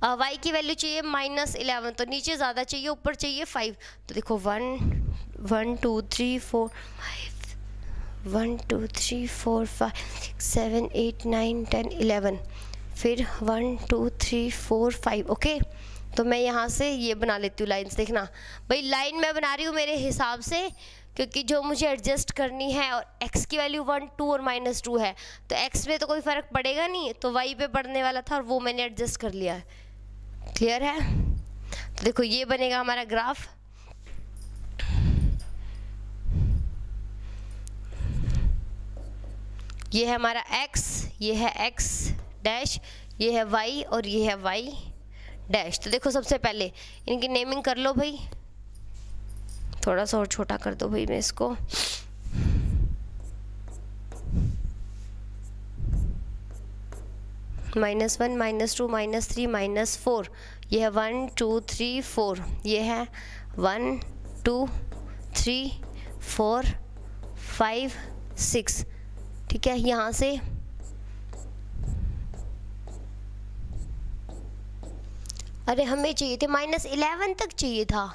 y की वैल्यू चाहिए -11, तो नीचे ज़्यादा चाहिए, ऊपर चाहिए 5। तो देखो 1 2 3 4 5, 1 2 3 4 5 6 7 8 9 10 11, फिर 1 2 3 4 5। ओके, तो मैं यहाँ से ये बना लेती हूँ लाइन्स। देखना भाई, लाइन मैं बना रही हूँ मेरे हिसाब से, क्योंकि जो मुझे एडजस्ट करनी है, और x की वैल्यू 1 2 और -2 है, तो x पे तो कोई फ़र्क पड़ेगा नहीं, तो y पे पड़ने वाला था और वो मैंने एडजस्ट कर लिया है। क्लियर है? तो देखो ये बनेगा हमारा ग्राफ। ये है हमारा x, ये है x डैश, ये है y और ये है y डैश। तो देखो सबसे पहले इनकी नेमिंग कर लो भाई, थोड़ा सा और छोटा कर दो भाई मैं इसको। -1 -2 -3 -4, ये है 1 2 3 4, ये है 1 2 3 4 5 6। ठीक है, यहाँ से अरे हमें चाहिए थे -11 तक चाहिए था,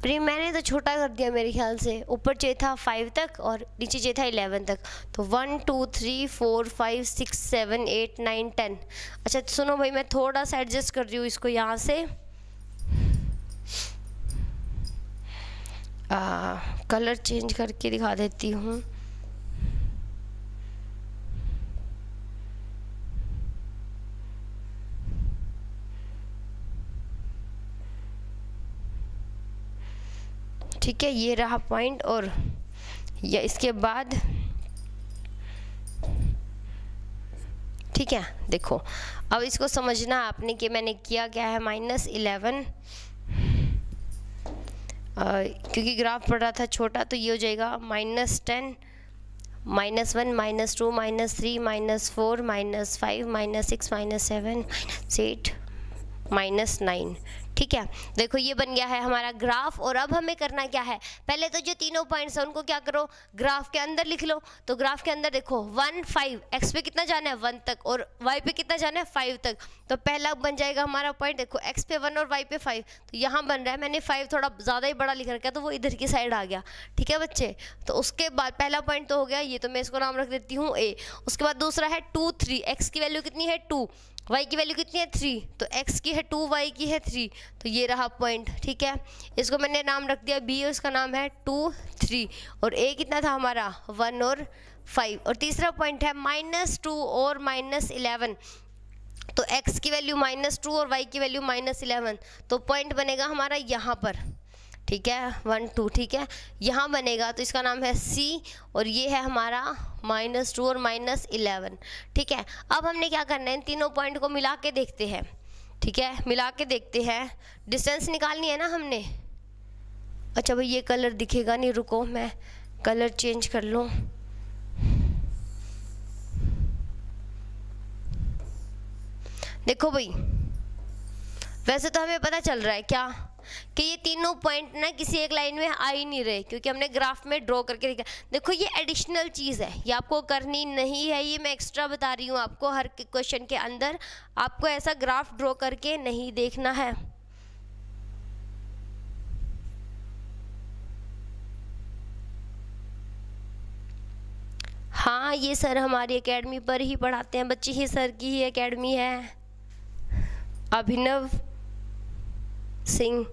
पर मैंने तो छोटा कर दिया मेरे ख्याल से। ऊपर चाहिए था 5 तक और नीचे चाहिए था 11 तक। तो 1 2 3 4 5 6 7 8 9 10। अच्छा सुनो भाई, मैं थोड़ा सा एडजस्ट कर रही हूँ इसको यहाँ से, कलर चेंज करके दिखा देती हूँ। ठीक है, ये रहा पॉइंट, और या इसके बाद ठीक है। देखो अब इसको समझना आपने कि मैंने किया क्या है। -11, क्योंकि ग्राफ पड़ रहा था छोटा, तो ये हो जाएगा -10 -1 -2 -3 -4 -5 -6 -7 -8 -9। ठीक है, देखो ये बन गया है हमारा ग्राफ। और अब हमें करना क्या है, पहले तो जो तीनों पॉइंट्स हैं उनको क्या करो, ग्राफ के अंदर लिख लो। तो ग्राफ के अंदर देखो 1 5, एक्स पे कितना जाना है 1 तक, और वाई पे कितना जाना है 5 तक। तो पहला बन जाएगा हमारा पॉइंट, देखो एक्स पे 1 और वाई पे 5, तो यहाँ बन रहा है, मैंने 5 थोड़ा ज़्यादा ही बड़ा लिख रखा है तो वो इधर की साइड आ गया। ठीक है बच्चे, तो उसके बाद पहला पॉइंट तो हो गया, ये तो मैं इसको नाम रख देती हूँ ए। उसके बाद दूसरा है 2 3, एक्स की वैल्यू कितनी है 2, y की वैल्यू कितनी है 3, तो x की है 2, y की है 3, तो ये रहा पॉइंट। ठीक है, इसको मैंने नाम रख दिया b, और इसका नाम है 2 3, और a कितना था हमारा 1 और 5। और तीसरा पॉइंट है -2 और -11, तो x की वैल्यू -2 और y की वैल्यू -11, तो पॉइंट बनेगा हमारा यहाँ पर। ठीक है, 1 2, ठीक है, यहाँ बनेगा, तो इसका नाम है C, और ये है हमारा -2 और -11। ठीक है, अब हमने क्या करना है, इन तीनों पॉइंट को मिला के देखते हैं। ठीक है, मिला के देखते हैं, डिस्टेंस निकालनी है ना हमने। अच्छा भाई ये कलर दिखेगा नहीं, रुको मैं कलर चेंज कर लूँ। देखो भाई, वैसे तो हमें पता चल रहा है क्या कि ये तीनों पॉइंट ना किसी एक लाइन में आ ही नहीं रहे, क्योंकि हमने ग्राफ में ड्रॉ करके देखा। देखो ये एडिशनल चीज़ है, ये आपको करनी नहीं है, ये मैं एक्स्ट्रा बता रही हूँ आपको। हर क्वेश्चन के अंदर आपको ऐसा ग्राफ ड्रॉ करके नहीं देखना है। हाँ, ये सर हमारी एकेडमी पर ही पढ़ाते हैं बच्चे, ही सर की ही एकेडमी है। अभिनव सिंह।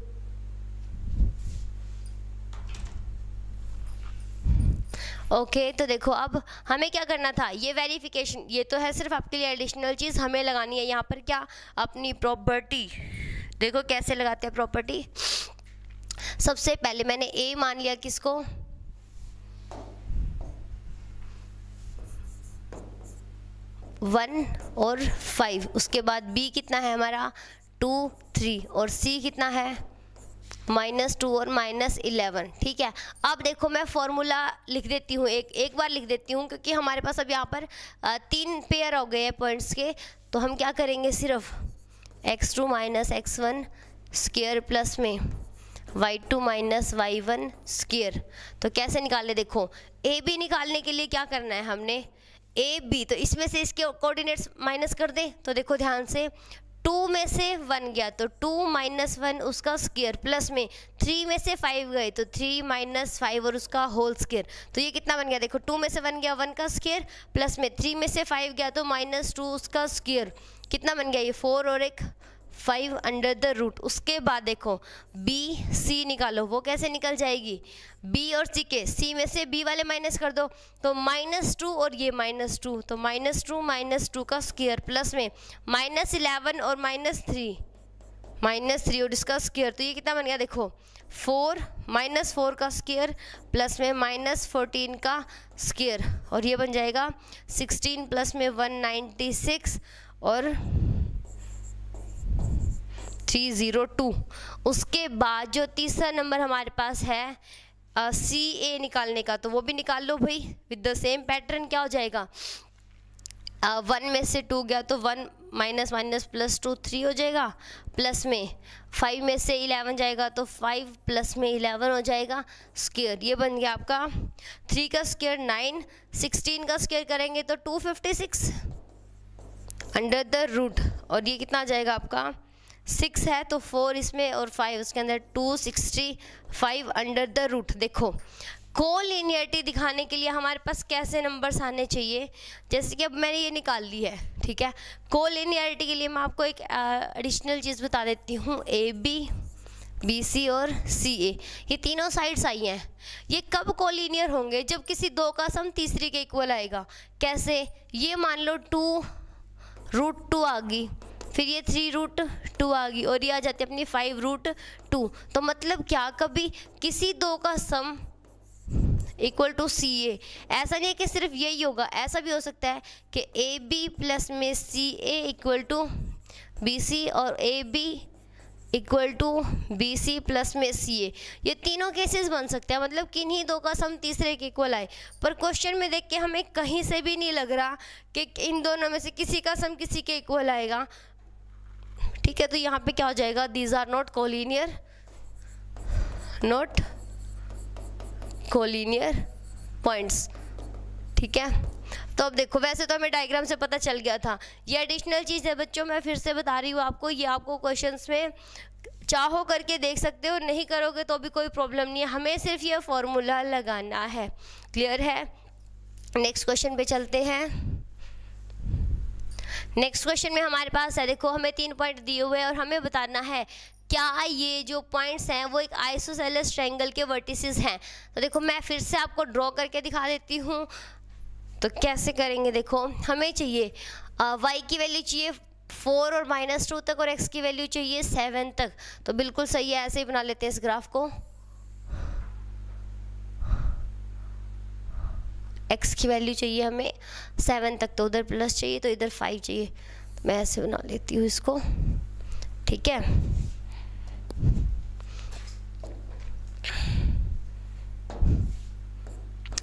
ओके तो देखो अब हमें क्या करना था, ये वेरिफिकेशन, ये तो है सिर्फ आपके लिए एडिशनल चीज़, हमें लगानी है यहाँ पर क्या, अपनी प्रॉपर्टी। देखो कैसे लगाते हैं प्रॉपर्टी। सबसे पहले मैंने ए मान लिया किसको, 1 और 5, उसके बाद बी कितना है हमारा 2 3 और सी कितना है -2 और -11। ठीक है, अब देखो मैं फॉर्मूला लिख देती हूँ, एक बार लिख देती हूँ, क्योंकि हमारे पास अब यहाँ पर 3 पेयर हो गए हैं पॉइंट्स के। तो हम क्या करेंगे, सिर्फ x2 - x1 स्क्वायर प्लस में y2 - y1 स्क्वायर। तो कैसे निकाले, देखो ए बी निकालने के लिए क्या करना है हमने, ए बी, तो इसमें से इसके कोऑर्डिनेट्स माइनस कर दें। तो देखो ध्यान से, 2 में से 1 गया तो 2 - 1 उसका स्क्वायर, प्लस में 3 में से 5 गए तो 3 - 5 और उसका होल स्क्वायर। तो ये कितना बन गया, देखो 2 में से 1 गया 1 का स्क्वायर, प्लस में 3 में से 5 गया तो -2 उसका स्क्वायर, कितना बन गया ये 4 और एक 5 अंडर द रूट। उसके बाद देखो बी सी निकालो, वो कैसे निकल जाएगी, बी और सी के, सी में से बी वाले माइनस कर दो तो -2 और ये -2, तो -2 - 2 का स्क्वायर, प्लस में -11 और -3 और इसका स्क्वायर। तो ये कितना बन गया, देखो 4 -4 का स्क्वायर प्लस में -14 का स्क्वायर, और ये बन जाएगा 16 प्लस में 196 और 302। उसके बाद जो तीसरा नंबर हमारे पास है सी ए निकालने का, तो वो भी निकाल लो भाई विद द सेम पैटर्न। क्या हो जाएगा, 1 में से 2 गया तो 1 - +2 3 हो जाएगा, प्लस में 5 में से 11 जाएगा तो 5 प्लस में 11 हो जाएगा स्क्वायर। ये बन गया आपका 3 का स्क्वायर 9, 16 का स्क्वायर करेंगे तो 256 अंडर द रूट, और ये कितना आ जाएगा आपका 6 है तो 4 इसमें और 5 उसके अंदर 265 अंडर द रूट। देखो कोलिनियरिटी दिखाने के लिए हमारे पास कैसे नंबर्स आने चाहिए, जैसे कि अब मैंने ये निकाल ली है। ठीक है, कोलिनियरिटी के लिए मैं आपको एक एडिशनल चीज़ बता देती हूँ, ए बी बी सी और सी ए, ये तीनों साइड्स आई हैं। ये कब कोलिनियर होंगे, जब किसी दो का सम तीसरी के इक्वल आएगा। कैसे, ये मान लो 2√2 आ गई, फिर ये 3√2 आ गई, और ये आ जाती है अपनी 5√2। तो मतलब क्या, कभी किसी दो का सम इक्वल टू सी ए, ऐसा नहीं है कि सिर्फ यही होगा, ऐसा भी हो सकता है कि ए बी प्लस में C A equal to B C और A B equal to B C plus में सी ए। ये तीनों केसेस बन सकते हैं, मतलब किन्हीं दो का सम तीसरे के इक्वल आए। पर क्वेश्चन में देख के हमें कहीं से भी नहीं लग रहा कि इन दोनों में से किसी का सम किसी के इक्वल आएगा। ठीक है, तो यहाँ पे क्या हो जाएगा, these are not collinear, not collinear points. ठीक है, तो अब देखो वैसे तो हमें डायग्राम से पता चल गया था, ये एडिशनल चीज़ है बच्चों, मैं फिर से बता रही हूँ आपको, ये आपको क्वेश्चंस में चाहो करके देख सकते हो, नहीं करोगे तो भी कोई प्रॉब्लम नहीं है, हमें सिर्फ ये फॉर्मूला लगाना है। क्लियर है, नेक्स्ट क्वेश्चन पे चलते हैं। नेक्स्ट क्वेश्चन में हमारे पास है, देखो हमें 3 पॉइंट दिए हुए हैं और हमें बताना है क्या ये जो पॉइंट्स हैं वो एक आइसोसेलेस ट्रायंगल के वर्टिसेस हैं। तो देखो मैं फिर से आपको ड्रॉ करके दिखा देती हूँ। तो कैसे करेंगे, देखो हमें चाहिए y की वैल्यू चाहिए 4 और -2 तक, और x की वैल्यू चाहिए 7 तक। तो बिल्कुल सही है, ऐसे ही बना लेते हैं इस ग्राफ को। x की वैल्यू चाहिए हमें 7 तक, तो उधर प्लस चाहिए तो इधर 5 चाहिए। तो मैं ऐसे बना लेती हूँ इसको। ठीक है,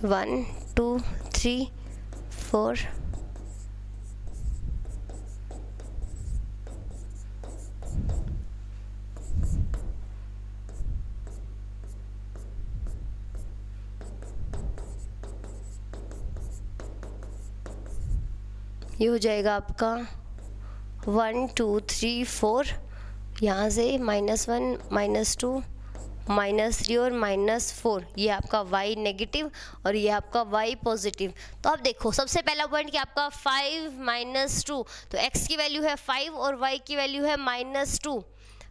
वन 2 3 4 ये हो जाएगा आपका 1 2 3 4, यहाँ से -1 -2 -3 और -4, ये आपका y नेगेटिव और ये आपका y पॉजिटिव। तो अब देखो सबसे पहला पॉइंट कि आपका 5 - 2, तो x की वैल्यू है 5 और y की वैल्यू है -2,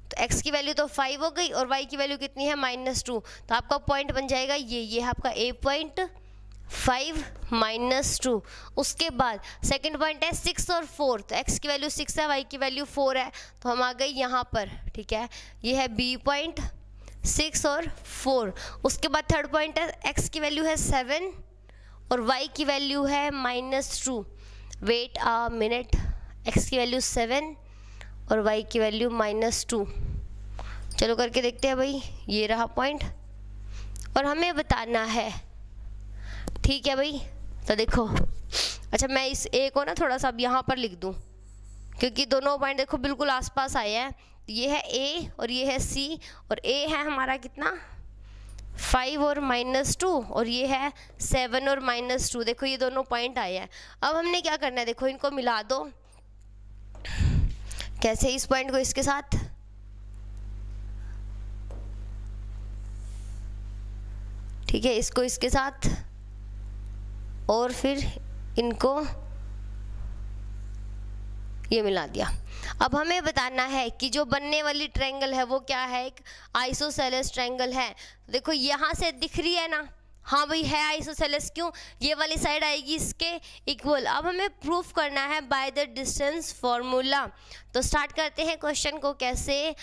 तो x की वैल्यू तो 5 हो गई और y की वैल्यू कितनी है -2, तो आपका पॉइंट बन जाएगा ये है आपका A पॉइंट 5 - 2। उसके बाद सेकंड पॉइंट है 6 और 4, तो x की वैल्यू 6 है, y की वैल्यू 4 है, तो हम आ गए यहाँ पर, ठीक है। ये है B पॉइंट 6 और 4। उसके बाद थर्ड पॉइंट है x की वैल्यू है 7 और y की वैल्यू है -2। वेट अ मिनट, x की वैल्यू 7 और y की वैल्यू -2। चलो करके देखते हैं भाई, ये रहा पॉइंट और हमें बताना है, ठीक है भाई। तो देखो, अच्छा मैं इस ए को ना थोड़ा सा अब यहाँ पर लिख दूँ, क्योंकि दोनों पॉइंट देखो बिल्कुल आसपास आए हैं। ये है ए और ये है सी, और ए है हमारा कितना 5 और -2 और ये है 7 और -2। देखो ये दोनों पॉइंट आए हैं। अब हमने क्या करना है, देखो इनको मिला दो। कैसे? इस पॉइंट को इसके साथ, ठीक है, इसको इसके साथ, और फिर इनको ये मिला दिया। अब हमें बताना है कि जो बनने वाली ट्रायंगल है वो क्या है, एक आइसोसेलेस ट्रायंगल है। देखो यहाँ से दिख रही है ना, हाँ भाई है आइसोसेलेस, क्यों? ये वाली साइड आएगी इसके इक्वल। अब हमें प्रूफ करना है बाय द डिस्टेंस फॉर्मूला। तो स्टार्ट करते हैं क्वेश्चन को। कैसे?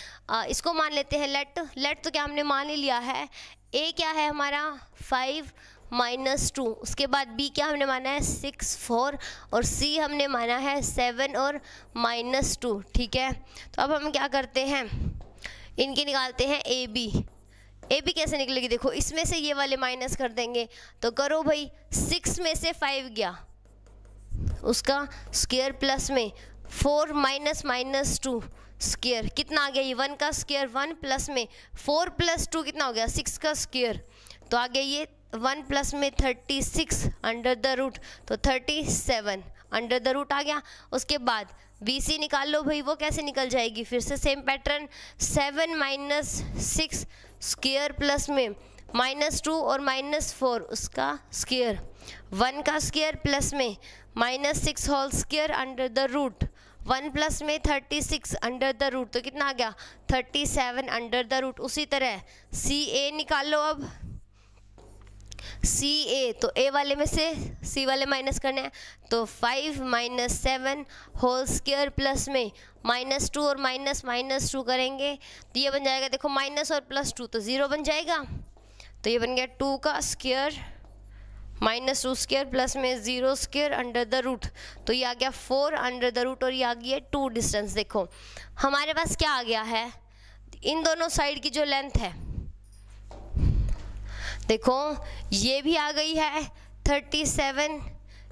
इसको मान लेते हैं लेट तो क्या हमने मान ही लिया है। ए क्या है हमारा 5 -2, उसके बाद बी क्या हमने माना है 6 4 और सी हमने माना है 7 और -2, ठीक है। तो अब हम क्या करते हैं, इनके निकालते हैं ए बी कैसे निकलेगी? देखो इसमें से ये वाले माइनस कर देंगे, तो करो भाई, 6 में से 5 गया उसका स्क्वायर, प्लस में 4 -2 स्क्वायर, कितना आ गया ये 1 का स्क्वायर, 1 प्लस में 4 + 2 कितना हो गया 6 का स्क्वायर, तो आ गया ये 1 प्लस में 36 अंडर द रूट, तो 37 अंडर द रूट आ गया। उसके बाद BC निकाल लो भाई, वो कैसे निकल जाएगी? फिर से सेम पैटर्न, 7 - 6 स्क्वायर प्लस में -2 और -4 उसका स्क्वायर, 1 का स्क्वायर प्लस में -6 whole square under the root, 1 plus में 36 अंडर द रूट, तो कितना आ गया 37 अंडर द रूट। उसी तरह CA निकाल लो। अब CA, तो A वाले में से C वाले माइनस करने हैं, तो 5 - 7 होल स्क्वायर प्लस में -2 और -2 करेंगे, तो ये बन जाएगा, देखो माइनस और +2 तो 0 बन जाएगा, तो ये बन गया 2 का स्क्वायर -2 स्क्वायर प्लस में 0 स्क्वायर अंडर द रूट, तो ये आ गया 4 अंडर द रूट और ये आ गया 2 डिस्टेंस। देखो हमारे पास क्या आ गया है, इन दोनों साइड की जो लेंथ है, देखो ये भी आ गई है 37,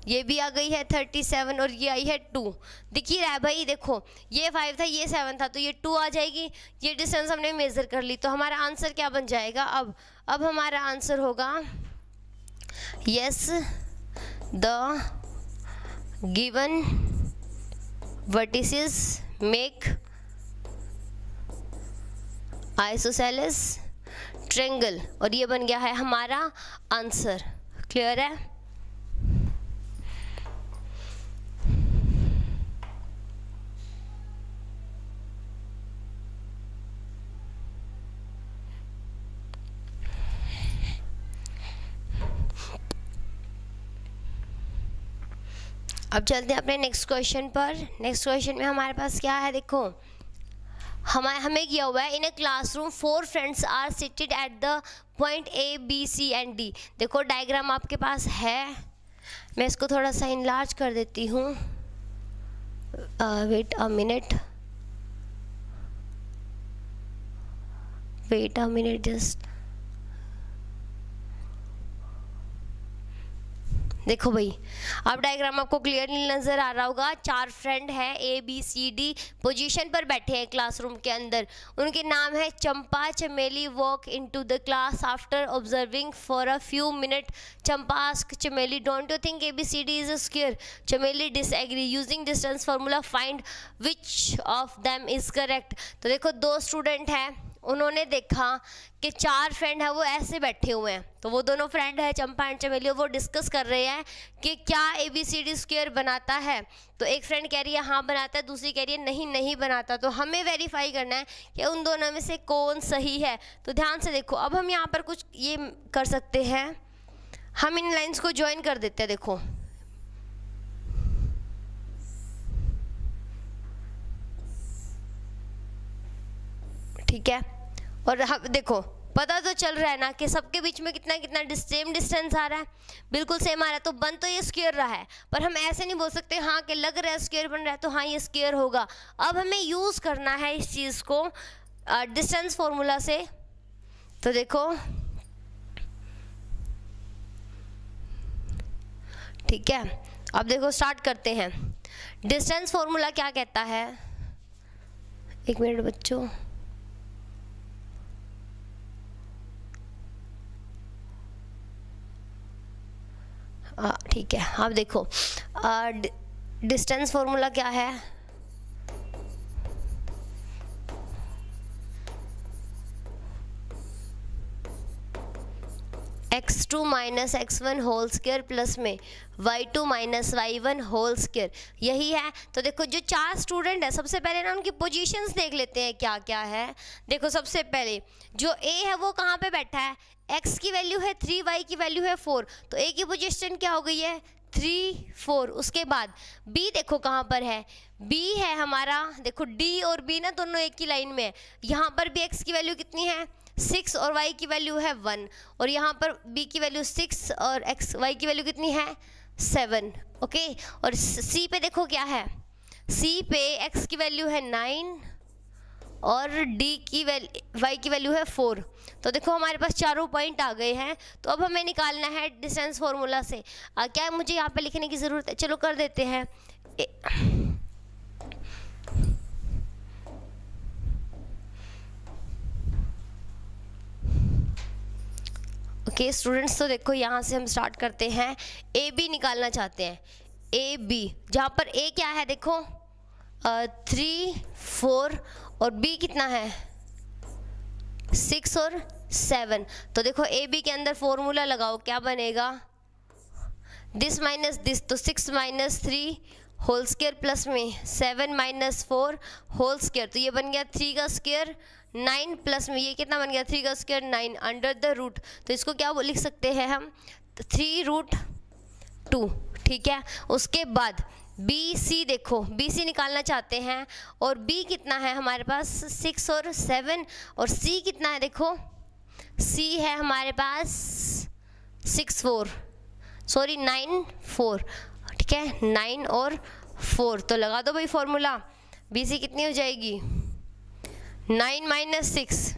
ये भी आ गई है 37 और ये आई है 2, दिख ही रहा है भाई। देखो ये 5 था, ये 7 था, तो ये 2 आ जाएगी। ये डिस्टेंस हमने मेज़र कर ली, तो हमारा आंसर क्या बन जाएगा? अब हमारा आंसर होगा yes the given vertices make isosceles triangle, और ये बन गया है हमारा आंसर। क्लियर है? अब चलते हैं अपने नेक्स्ट क्वेश्चन पर। नेक्स्ट क्वेश्चन में हमारे पास क्या है, देखो हमें किया हुआ है, in a classroom 4 friends are seated at the point A B C and D। देखो डायग्राम आपके पास है, मैं इसको थोड़ा सा इनलार्ज कर देती हूँ, वेट अ मिनट जस्ट। देखो भाई, अब डायग्राम आपको क्लियरली नज़र आ रहा होगा। 4 फ्रेंड हैं, A B C D position पर बैठे हैं क्लासरूम के अंदर। उनके नाम है Champa. Chameli walk into the class after observing for a few minute. Champa ask Chameli, don't you think ABCD is a square? Chameli disagree. Using distance formula find which of them is correct. तो देखो 2 स्टूडेंट हैं उन्होंने देखा कि 4 फ्रेंड है वो ऐसे बैठे हुए हैं, तो वो दोनों फ्रेंड है चंपा एंड चमेली, वो डिस्कस कर रहे हैं कि क्या ABCD स्क्वायर बनाता है। तो एक फ्रेंड कह रही है हाँ बनाता है, दूसरी कह रही है नहीं नहीं बनाता। तो हमें वेरीफाई करना है कि उन दोनों में से कौन सही है। तो ध्यान से देखो, अब हम यहाँ पर कुछ ये कर सकते हैं, हम इन लाइंस को ज्वाइन कर देते हैं। देखो ठीक है, और हम देखो पता तो चल रहा है ना कि सबके बीच में कितना कितना सेम डिस्टेंस आ रहा है, बिल्कुल सेम आ रहा है। तो बन तो ये स्क्वायर रहा है, पर हम ऐसे नहीं बोल सकते हाँ कि लग रहा है स्क्वायर बन रहा है तो हाँ ये स्क्वायर होगा। अब हमें यूज़ करना है इस चीज़ को डिस्टेंस फॉर्मूला से। तो देखो ठीक है, अब देखो स्टार्ट करते हैं। डिस्टेंस फॉर्मूला क्या कहता है, एक मिनट बच्चों, ठीक है। अब देखो डिस्टेंस फॉर्मूला क्या है, x2 minus x1 whole square plus में y2 minus y1 whole square, यही है। तो देखो जो 4 स्टूडेंट है, सबसे पहले ना उनकी पोजीशंस देख लेते हैं क्या क्या है। देखो सबसे पहले जो A है वो कहाँ पे बैठा है, x की वैल्यू है 3, y की वैल्यू है 4, तो A की पोजीशन क्या हो गई है 3 4। उसके बाद B देखो कहाँ पर है, B है हमारा, देखो D और B ना दोनों एक ही लाइन में है। यहाँ पर भी x की वैल्यू कितनी है 6 और y की वैल्यू है 1, और यहाँ पर b की वैल्यू 6 और y की वैल्यू कितनी है 7। ओके, और c पे देखो क्या है, c पे x की वैल्यू है 9 और y की वैल्यू है 4। तो देखो हमारे पास चारों पॉइंट आ गए हैं। तो अब हमें निकालना है डिस्टेंस फॉर्मूला से। क्या मुझे यहाँ पे लिखने की ज़रूरत है, चलो कर देते हैं। ओके स्टूडेंट्स, तो देखो यहाँ से हम स्टार्ट करते हैं। ए बी निकालना चाहते हैं, ए बी, जहाँ पर ए क्या है देखो 3 4 और बी कितना है 6 और 7। तो देखो ए बी के अंदर फॉर्मूला लगाओ, क्या बनेगा, दिस माइनस दिस, तो 6 माइनस 3 होल स्क्वायर प्लस में 7 माइनस 4 होल स्क्वायर, तो ये बन गया 3 का स्क्वायर 9 प्लस में ये कितना बन गया 3 का स्क्वायर 9 अंडर द रूट। तो इसको क्या लिख सकते हैं हम 3√2। ठीक है, उसके बाद बी सी, देखो बी सी निकालना चाहते हैं, और बी कितना है हमारे पास 6 और 7, और सी कितना है देखो, सी है हमारे पास 9 4। ठीक है, 9 और 4, तो लगा दो भाई फॉर्मूला। बी सी कितनी हो जाएगी 9 माइनस 6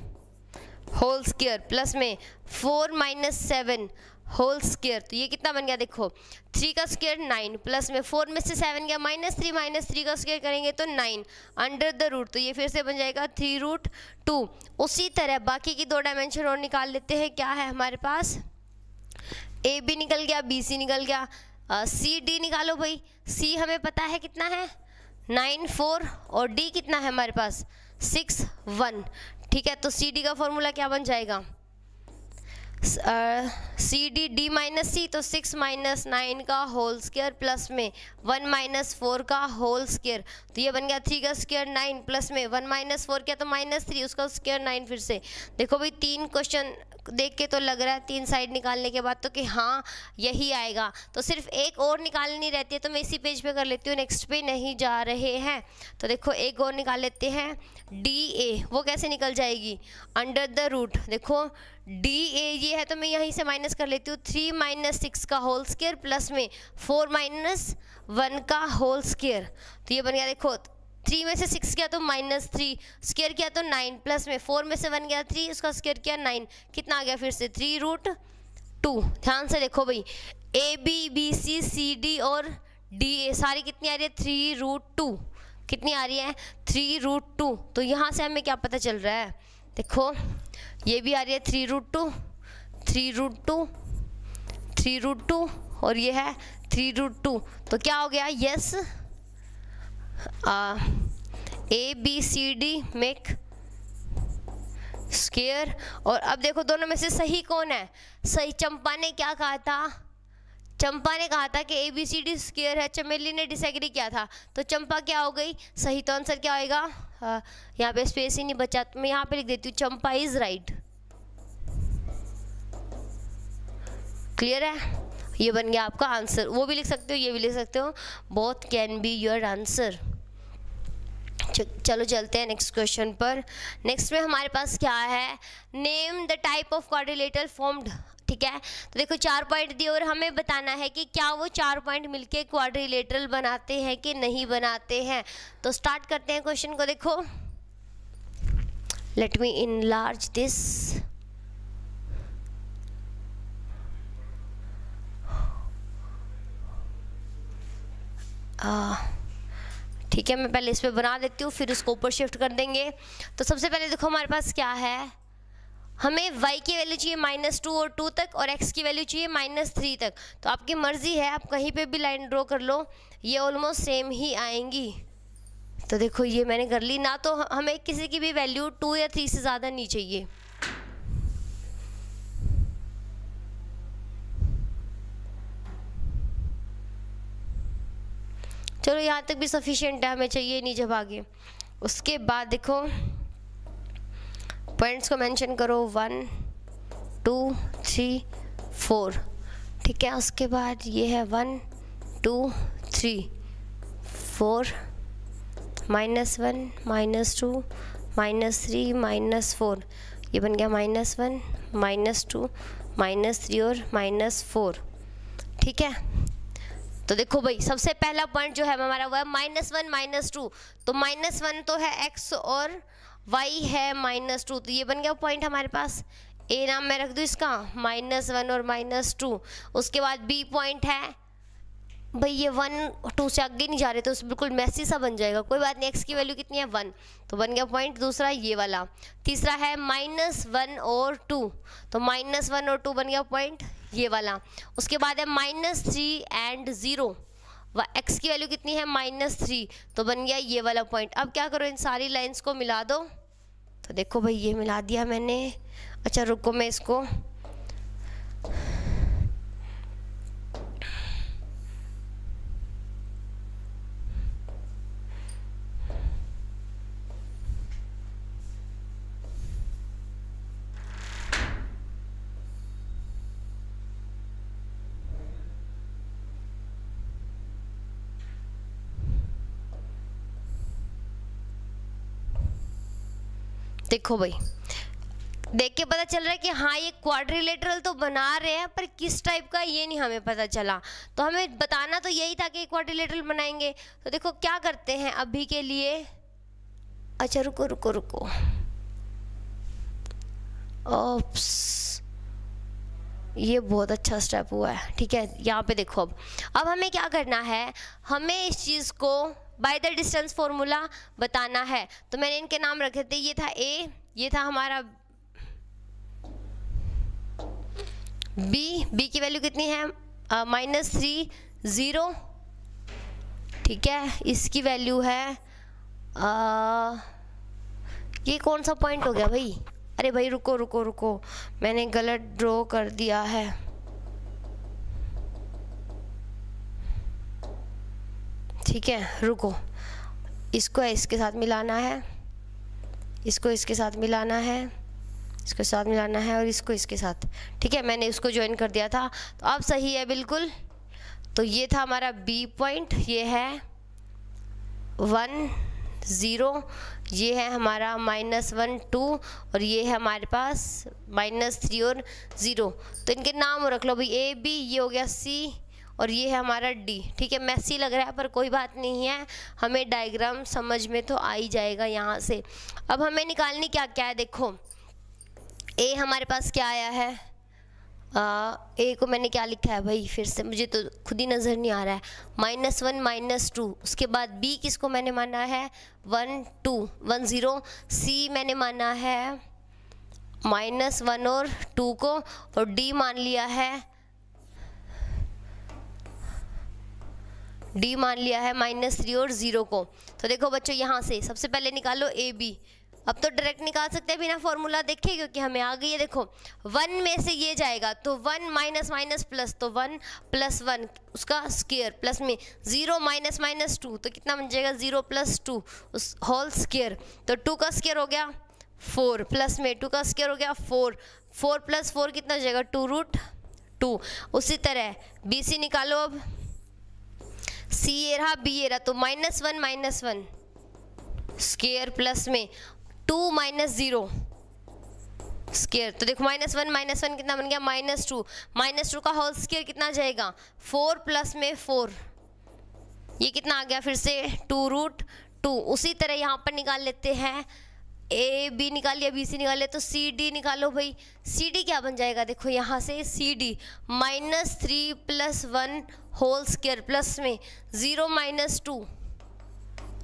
होल स्क्वायर प्लस में 4 माइनस 7 होल स्क्वायर, तो ये कितना बन गया देखो 3 का स्क्वायर 9 प्लस में 4 में से 7 गया माइनस 3 का स्क्वायर करेंगे तो 9 अंडर द रूट, तो ये फिर से बन जाएगा 3√2। उसी तरह बाकी की 2 डायमेंशन और निकाल लेते हैं। क्या है हमारे पास, ए बी निकल गया, बी सी निकल गया, सी डी निकालो भाई। सी हमें पता है कितना है 9 4 और डी कितना है हमारे पास 6 1। ठीक है, तो सी डी का फॉर्मूला क्या बन जाएगा सी डी डी माइनस सी, तो 6 माइनस 9 का होल स्क्वायर प्लस में 1 माइनस 4 का होल स्क्वायर, तो ये बन गया 3 का स्क्वायर 9 प्लस में 1 माइनस 4 क्या तो माइनस 3 उसका स्क्वायर 9। फिर से देखो भाई 3 क्वेश्चन देख के तो लग रहा है 3 साइड निकालने के बाद तो कि हाँ यही आएगा। तो सिर्फ एक और निकालनी रहती है, तो मैं इसी पेज पे कर लेती हूँ, नेक्स्ट पे नहीं जा रहे हैं। तो देखो एक और निकाल लेते हैं डी ए, वो कैसे निकल जाएगी अंडर द रूट। देखो डी ए ये है तो मैं यहीं से माइनस कर लेती हूँ 3 माइनस 6 का होल स्क्वायर प्लस में 4 माइनस 1 का होल स्क्वायर, तो ये बन गया देखो 3 में से 6 किया तो माइनस 3 स्क्वायर किया तो 9 प्लस में 4 में से 1 गया 3 उसका स्क्वायर किया 9, कितना आ गया फिर से 3√2। ध्यान से देखो भाई A B B C C D और डी ए सारी कितनी आ रही है 3√2, कितनी आ रही है 3√2। तो यहाँ से हमें क्या पता चल रहा है, देखो ये भी आ रही है 3√2 और ये है 3√2, तो क्या हो गया yes A B C D make square. और अब देखो दोनों में से सही कौन है? सही चंपा ने क्या कहा था? चंपा ने कहा था कि ABCD स्क्वायर है, चमेली ने डिसएग्री किया था, तो चंपा क्या हो गई सही। तो आंसर क्या होएगा? यहाँ पे स्पेस ही नहीं बचा, तो मैं यहाँ पे लिख देती हूँ चंपा इज राइट। क्लियर है? ये बन गया आपका आंसर। वो भी लिख सकते हो, ये भी लिख सकते हो, both can be your answer. चलो चलते हैं नेक्स्ट क्वेश्चन पर। नेक्स्ट में हमारे पास क्या है? Name the type of quadrilateral formed. ठीक है, तो देखो 4 पॉइंट दिए और हमें बताना है कि क्या वो 4 पॉइंट मिलके क्वाड्रिलेटरल बनाते हैं कि नहीं बनाते हैं। तो स्टार्ट करते हैं क्वेश्चन को। देखो, लेट मी इनलार्ज दिस। ठीक है, मैं पहले इस पे बना देती हूँ, फिर उसको ऊपर शिफ्ट कर देंगे। तो सबसे पहले देखो हमारे पास क्या है, हमें y की वैल्यू चाहिए -2 और 2 तक, और x की वैल्यू चाहिए -3 तक। तो आपकी मर्ज़ी है, आप कहीं पे भी लाइन ड्रॉ कर लो, ये ऑलमोस्ट सेम ही आएंगी। तो देखो ये मैंने कर ली ना, तो हमें किसी की भी वैल्यू 2 या 3 से ज़्यादा नहीं चाहिए। चलो यहाँ तक भी सफिशिएंट है, हमें चाहिए नहीं जब आगे। उसके बाद देखो पॉइंट्स को मेंशन करो, 1 2 3 4। ठीक है, उसके बाद ये है 1 2 3 4 -1 -2 -3 -4। ये बन गया -1 -2 -3 और -4। ठीक है, तो देखो भाई सबसे पहला पॉइंट जो है हमारा वो है -1 -2। तो -1 तो है x और y है -2, तो ये बन गया पॉइंट हमारे पास। a नाम मैं रख दूँ इसका, -1 और -2। उसके बाद b पॉइंट है भाई, ये 1 2 से आगे नहीं जा रहे तो बिल्कुल मैसी सा बन जाएगा, कोई बात नहीं। x की वैल्यू कितनी है 1, तो बन गया पॉइंट दूसरा ये वाला। तीसरा है -1 और 2, तो -1 और 2 बन गया पॉइंट ये वाला। उसके बाद है -3 एंड 0, x की वैल्यू कितनी है -3, तो बन गया ये वाला पॉइंट। अब क्या करो, इन सारी लाइंस को मिला दो। तो देखो भाई ये मिला दिया मैंने। अच्छा रुको, मैं इसको देखो भाई, देख के पता चल रहा है कि हाँ ये क्वाड्रिलेटरल तो बना रहे हैं, पर किस टाइप का ये नहीं हमें पता चला। तो हमें बताना तो यही था कि क्वाड्रिलेटरल बनाएंगे। तो देखो क्या करते हैं अभी के लिए। अच्छा रुको रुको रुको, ओप्स, ये बहुत अच्छा स्टेप हुआ है। ठीक है, यहाँ पे देखो अब हमें क्या करना है, हमें इस चीज़ को बाय द डिस्टेंस फॉर्मूला बताना है। तो मैंने इनके नाम रखे थे, ये था a, ये था हमारा b की वैल्यू कितनी है -3 0। ठीक है, इसकी वैल्यू है ये कौन सा पॉइंट हो गया भाई? अरे भाई रुको रुको रुको, मैंने गलत ड्रॉ कर दिया है। ठीक है रुको, इसको इसके साथ मिलाना है, इसको इसके साथ मिलाना है, इसके साथ मिलाना है, और इसको इसके साथ। ठीक है, मैंने इसको ज्वाइन कर दिया था, तो अब सही है बिल्कुल। तो ये था हमारा बी पॉइंट, ये है 1 0, ये है हमारा -1 2, और ये है हमारे पास -3 और 0। तो इनके नाम रख लो भाई, ए बी, ये हो गया सी, और ये है हमारा डी। ठीक है, मैसी लग रहा है पर कोई बात नहीं है, हमें डायग्राम समझ में तो आ ही जाएगा यहाँ से। अब हमें निकालनी क्या क्या है, देखो ए हमारे पास क्या आया है, ए को मैंने क्या लिखा है भाई, फिर से मुझे तो खुद ही नज़र नहीं आ रहा है, -1 -2। उसके बाद बी किसको मैंने माना है 1 2 1 0, सी मैंने माना है -1 और 2 को, और डी मान लिया है -3 और 0 को। तो देखो बच्चों, यहाँ से सबसे पहले निकालो ए बी, अब तो डायरेक्ट निकाल सकते हैं बिना फॉर्मूला देखे, क्योंकि हमें आ गई है। देखो 1 में से ये जाएगा तो 1 माइनस माइनस प्लस, तो 1 प्लस 1 उसका स्क्वायर, प्लस में 0 माइनस माइनस 2 तो कितना बन जाएगा 0 प्लस 2 उस होल स्क्वायर, तो 2 का स्क्वायर हो गया 4, प्लस में 2 का स्क्वायर हो गया 4, 4 प्लस 4 कितना हो जाएगा 2 रूट 2। उसी तरह बी सी निकालो, अब सी ये रहा बी ये रहा, तो -1 स्क्वायर प्लस में 2 माइनस 0 स्क्वायर, तो देखो -1 कितना बन गया -2, -2 का होल स्क्वायर कितना जाएगा 4 प्लस में 4, ये कितना आ गया फिर से 2 रूट 2। उसी तरह यहाँ पर निकाल लेते हैं, ए बी निकाल लिया, बी सी निकाल लिया, तो सी डी निकालो भाई। सी डी क्या बन जाएगा, देखो यहाँ से C D -3 plus 1 whole square plus में 0 माइनस 2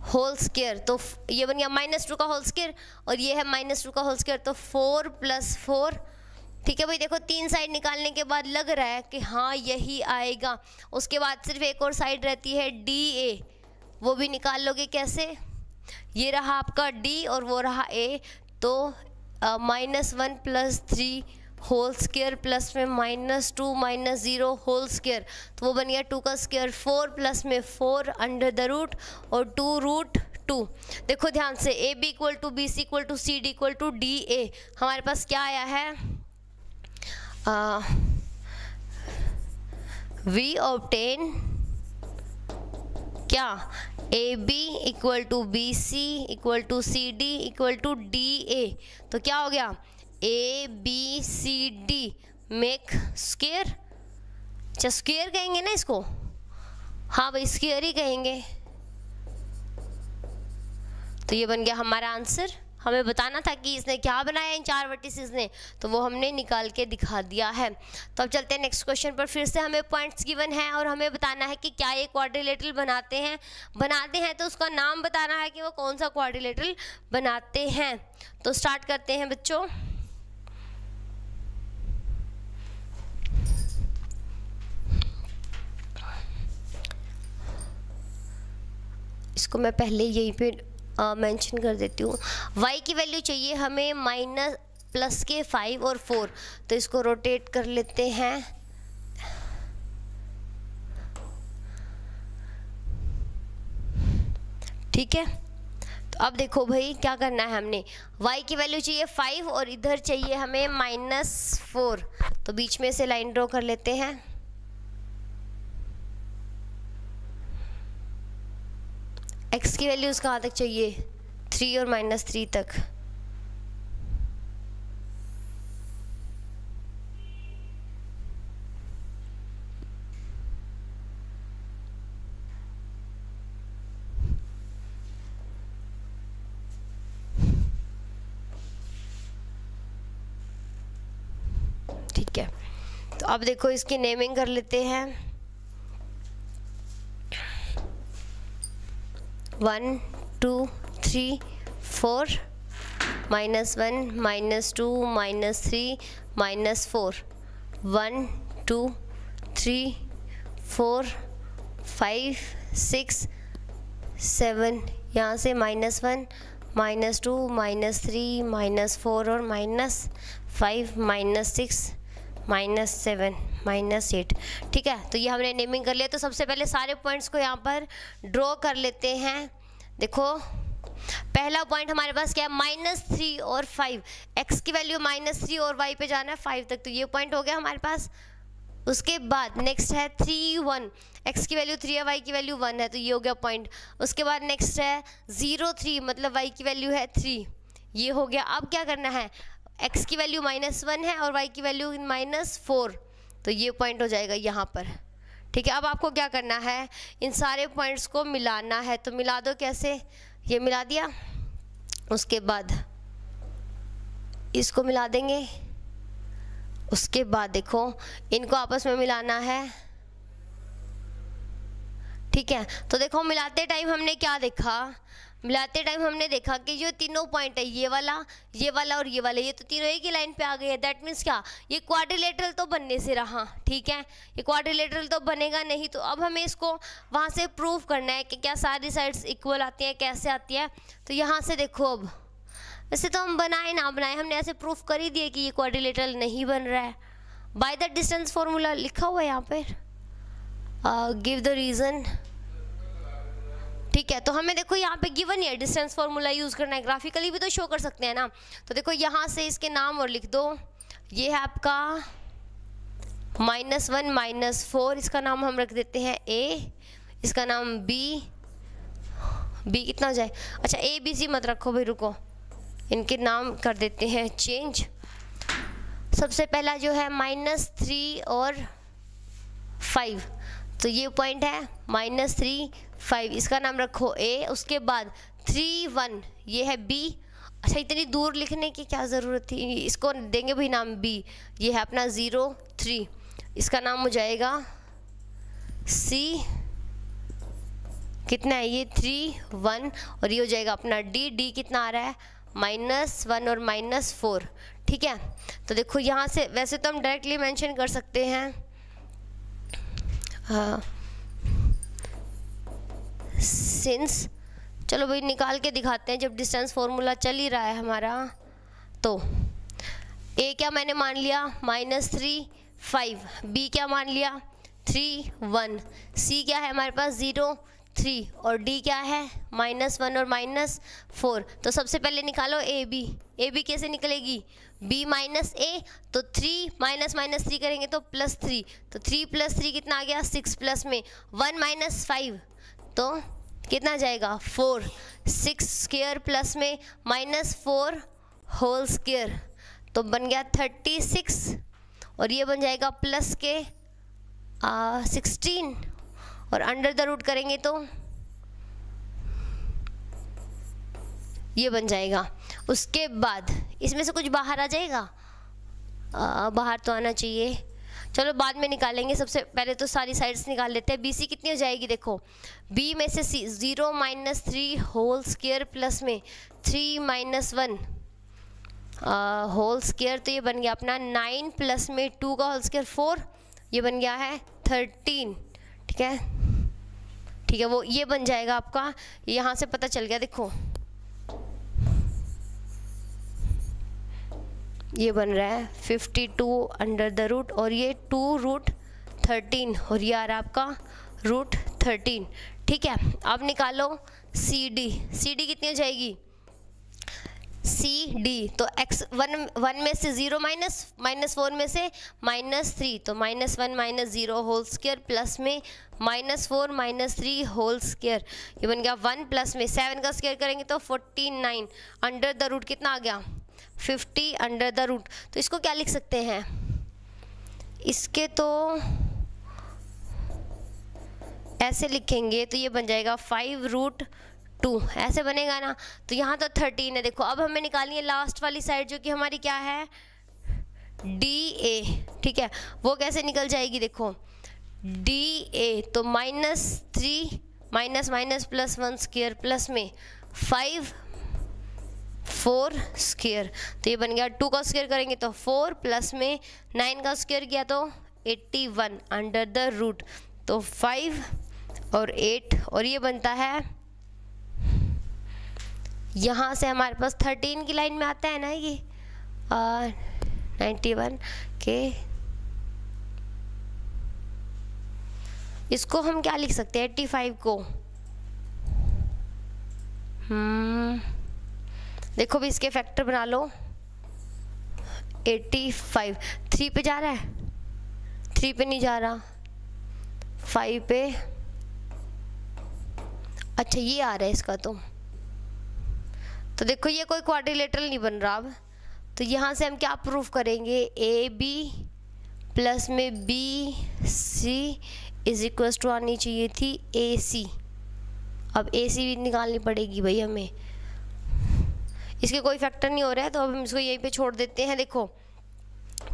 होल स्क्वायर, तो ये बन गया -2 का होल स्क्वायर और ये है -2 का होल स्क्वायर, तो 4 प्लस 4। ठीक है भाई, देखो 3 साइड निकालने के बाद लग रहा है कि हाँ यही आएगा। उसके बाद सिर्फ एक और साइड रहती है डी ए, वो भी निकाल लोगे कैसे, ये रहा आपका डी और वो रहा ए, तो -1 प्लस 3 होल स्क्वायर प्लस में -2 माइनस 0 होल स्क्वायर, तो वो बन गया 2 का स्क्वायर 4 प्लस में 4 अंडर द रूट और 2 रूट 2। देखो ध्यान से, A B equal to B C equal to C D equal to D A, हमारे पास क्या आया है, वी ऑब्टेन क्या, A B equal to B C equal to C D equal to D A, तो क्या हो गया A B C D make square, अच्छा स्क्वायर कहेंगे ना इसको, हाँ भाई स्क्वायर ही कहेंगे। तो ये बन गया हमारा आंसर। हमें बताना था कि इसने क्या बनाया इन 4 वर्टिसेस ने, तो वो हमने निकाल के दिखा दिया है। तो अब चलते हैं नेक्स्ट क्वेश्चन पर। फिर से हमें पॉइंट्स गिवन है और हमें बताना है कि क्या ये क्वाड्रिलेटरल बनाते हैं तो उसका नाम बताना है कि वो कौन सा क्वाड्रिलेटरल बनाते हैं। तो स्टार्ट करते हैं बच्चों। इसको मैं पहले यहीं पे मेंशन कर देती हूँ। y की वैल्यू चाहिए हमें -+5 और 4, तो इसको रोटेट कर लेते हैं। ठीक है, तो अब देखो भाई क्या करना है, हमने y की वैल्यू चाहिए 5 और इधर चाहिए हमें -4, तो बीच में से लाइन ड्रॉ कर लेते हैं। x की वैल्यूज कहाँ तक चाहिए, 3 और -3 तक। ठीक है, तो अब देखो इसकी नेमिंग कर लेते हैं। 1 2 3 4 -1 -2 -3 -4 1 2 3 4 5 6 7, यहाँ से -1 -2 -3 -4 और -5 -6 -7 -8। ठीक है, तो ये हमने नेमिंग कर लिया। तो सबसे पहले सारे पॉइंट्स को यहाँ पर ड्रॉ कर लेते हैं। देखो पहला पॉइंट हमारे पास क्या है, -3 और 5, x की वैल्यू -3 और y पे जाना है 5 तक, तो ये पॉइंट हो गया हमारे पास। उसके बाद नेक्स्ट है 3 1, x की वैल्यू 3 है, y की वैल्यू 1 है, तो ये हो गया पॉइंट। उसके बाद नेक्स्ट है 0 3, मतलब y की वैल्यू है 3, ये हो गया। अब क्या करना है, x की वैल्यू -1 है और y की वैल्यू -4, तो ये पॉइंट हो जाएगा यहाँ पर। ठीक है, अब आपको क्या करना है, इन सारे पॉइंट्स को मिलाना है। तो मिला दो, कैसे, ये मिला दिया, उसके बाद इसको मिला देंगे, उसके बाद देखो इनको आपस में मिलाना है। ठीक है, तो देखो मिलाते टाइम हमने क्या देखा, मिलाते टाइम हमने देखा कि जो तीनों पॉइंट है, ये वाला और ये वाला, ये तो तीनों एक ही लाइन पे आ गए हैं। दैट मीन्स क्या, ये क्वाड्रिलेटरल तो बनने से रहा। ठीक है, ये क्वाड्रिलेटरल तो बनेगा नहीं, तो अब हमें इसको वहाँ से प्रूव करना है कि क्या सारी साइड्स इक्वल आती हैं, कैसे आती है। तो यहाँ से देखो, अब वैसे तो हम बनाए ना बनाए, हमने ऐसे प्रूफ कर ही दिए कि ये क्वाड्रिलेटरल नहीं बन रहा है। बाय द डिस्टेंस फॉर्मूला लिखा हुआ है यहाँ पे, गिव द रीज़न। ठीक है, तो हमें देखो यहाँ पे गिवन है डिस्टेंस फॉर्मूला यूज़ करना है, ग्राफिकली भी तो शो कर सकते हैं ना। तो देखो यहाँ से इसके नाम और लिख दो, ये है आपका -1 -4, इसका नाम हम रख देते हैं A, इसका नाम B कितना हो जाए, अच्छा ABC मत रखो भाई, रुको, इनके नाम कर देते हैं चेंज। सबसे पहला जो है -3 और 5, तो ये पॉइंट है -3 5, इसका नाम रखो A। उसके बाद 3 1 ये है B। अच्छा इतनी दूर लिखने की क्या ज़रूरत थी, इसको देंगे भाई नाम B। ये है अपना 0 3, इसका नाम हो जाएगा C, कितना है ये 3 1, और ये हो जाएगा अपना D कितना आ रहा है -1 और -4। ठीक है, तो देखो यहाँ से वैसे तो हम डायरेक्टली मेंशन कर सकते हैं, सिंस, चलो भाई निकाल के दिखाते हैं जब डिस्टेंस फॉर्मूला चल ही रहा है हमारा। तो A क्या मैंने मान लिया -3 5, B क्या मान लिया 3 1, C क्या है हमारे पास 0 3, और D क्या है -1 और -4। तो सबसे पहले निकालो AB कैसे निकलेगी, B -A, तो 3 -3 करेंगे तो +3, तो 3 + 3 कितना आ गया 6, प्लस में 1 - 5 तो कितना जाएगा 4, 6 स्क्वायर प्लस में -4 होल स्क्वायर, तो बन गया 36, और ये बन जाएगा प्लस के 16, और अंडर द रूट करेंगे तो ये बन जाएगा। उसके बाद इसमें से कुछ बाहर आ जाएगा, बाहर तो आना चाहिए, चलो बाद में निकालेंगे, सबसे पहले तो सारी साइड्स निकाल लेते हैं। BC कितनी हो जाएगी, देखो B में से C 0 - 3 होल स्क्वायर प्लस में 3 - 1 होल स्क्वायर, तो ये बन गया अपना 9 प्लस में 2 का होल स्क्वायर 4, ये बन गया है 13। ठीक है, ठीक है, वो ये बन जाएगा आपका, यहाँ से पता चल गया, देखो ये बन रहा है 52 अंडर द रूट, और ये 2√13, और ये आ रहा है आपका √13। ठीक है, अब निकालो CD कितनी हो जाएगी CD, तो x 1 में से 0 -4 में से -3, तो -1 - 0 होल स्क्वायर प्लस में -4 - 3 होल स्क्वायर, ये बन गया 1, प्लस में 7 का स्क्वायर करेंगे तो 49 अंडर द रूट कितना आ गया 50 अंडर द रूट। तो इसको क्या लिख सकते हैं, इसके तो ऐसे लिखेंगे तो ये बन जाएगा 5√2, ऐसे बनेगा ना। तो यहाँ तो 13 है, देखो अब हमें निकालनी है लास्ट वाली साइड जो कि हमारी क्या है DA। ठीक है, वो कैसे निकल जाएगी, देखो DA तो -3 माइनस प्लस 1 स्क्वायर प्लस में 5 4 स्क्वायर, तो ये बन गया 2 का स्क्वायर करेंगे तो 4 प्लस में 9 का स्क्वायर किया तो 81 अंडर द रूट, तो 5 और 8, और ये बनता है यहाँ से हमारे पास 13 की लाइन में आता है ना ये 91 के, इसको हम क्या लिख सकते हैं 85 को, देखो भी इसके फैक्टर बना लो 85 3 पे जा रहा है, 3 पे नहीं जा रहा, 5 पे, अच्छा ये आ रहा है इसका, तो देखो ये कोई क्वाड्रिलेटरल नहीं बन रहा। अब तो यहाँ से हम क्या प्रूफ करेंगे, AB प्लस में BC इज इक्वल टू आनी चाहिए थी AC। अब AC भी निकालनी पड़ेगी भाई हमें, इसके कोई फैक्टर नहीं हो रहा है तो अब हम इसको यहीं पे छोड़ देते हैं। देखो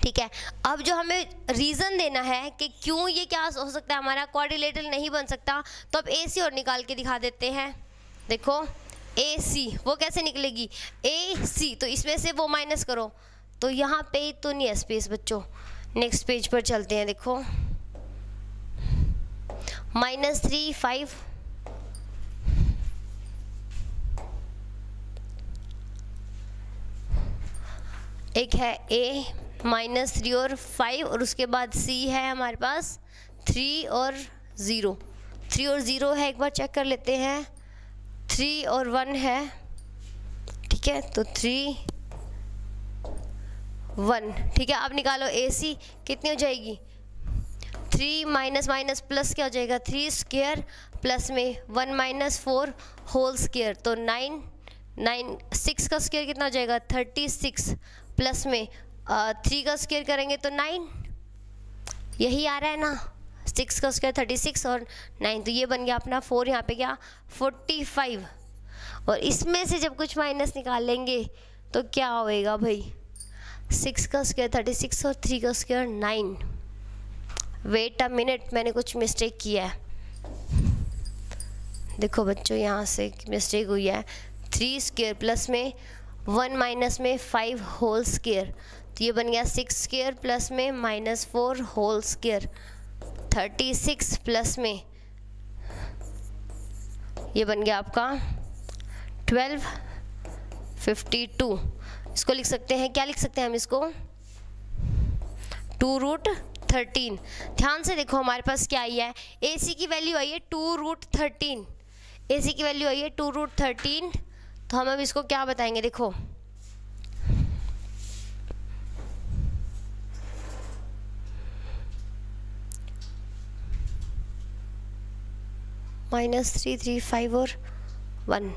ठीक है, अब जो हमें रीज़न देना है कि क्यों ये क्या हो सकता है हमारा क्वाड्रिलेटरल नहीं बन सकता, तो अब AC और निकाल के दिखा देते हैं। देखो AC वो कैसे निकलेगी, AC तो इसमें से वो माइनस करो, तो यहाँ पे तो नहीं है स्पेस बच्चों, नेक्स्ट पेज पर चलते हैं। देखो -3 5 -3 एक है a -3 और 5, और उसके बाद c है हमारे पास 3 और 0। 3 और 0 है, एक बार चेक कर लेते हैं। 3 और 1 है, ठीक है, तो 3 1, ठीक है। अब निकालो AC कितनी हो जाएगी, 3 माइनस माइनस प्लस क्या हो जाएगा, 3 स्क्वायर प्लस में 1 - 4 होल स्क्वायर, तो 9 6 का स्क्वायर कितना हो जाएगा 36, प्लस में 3 का स्क्वायर करेंगे तो 9, यही आ रहा है ना, 6 का स्क्वायर 36 और 9, तो ये बन गया अपना 4, यहाँ पे क्या 45। और इसमें से जब कुछ माइनस निकाल लेंगे तो क्या होएगा भाई, 6 का स्क्वायर 36 और 3 का स्क्वायर 9। वेट अ मिनट, मैंने कुछ मिस्टेक किया है। देखो बच्चों, यहाँ से मिस्टेक हुई है। 3 स्क्वायर प्लस में 1 माइनस में 5 होल स्क्वायर, तो ये बन गया 6 स्क्वायर प्लस में -4 होल स्क्वायर, 36 प्लस में ये बन गया आपका 12 52। इसको लिख सकते हैं, क्या लिख सकते हैं हम इसको, 2√13। ध्यान से देखो हमारे पास क्या आई है, AC की वैल्यू आई है 2√13, AC की वैल्यू आई है 2√13। तो हम अब इसको क्या बताएंगे, देखो -3 3 5 और 1।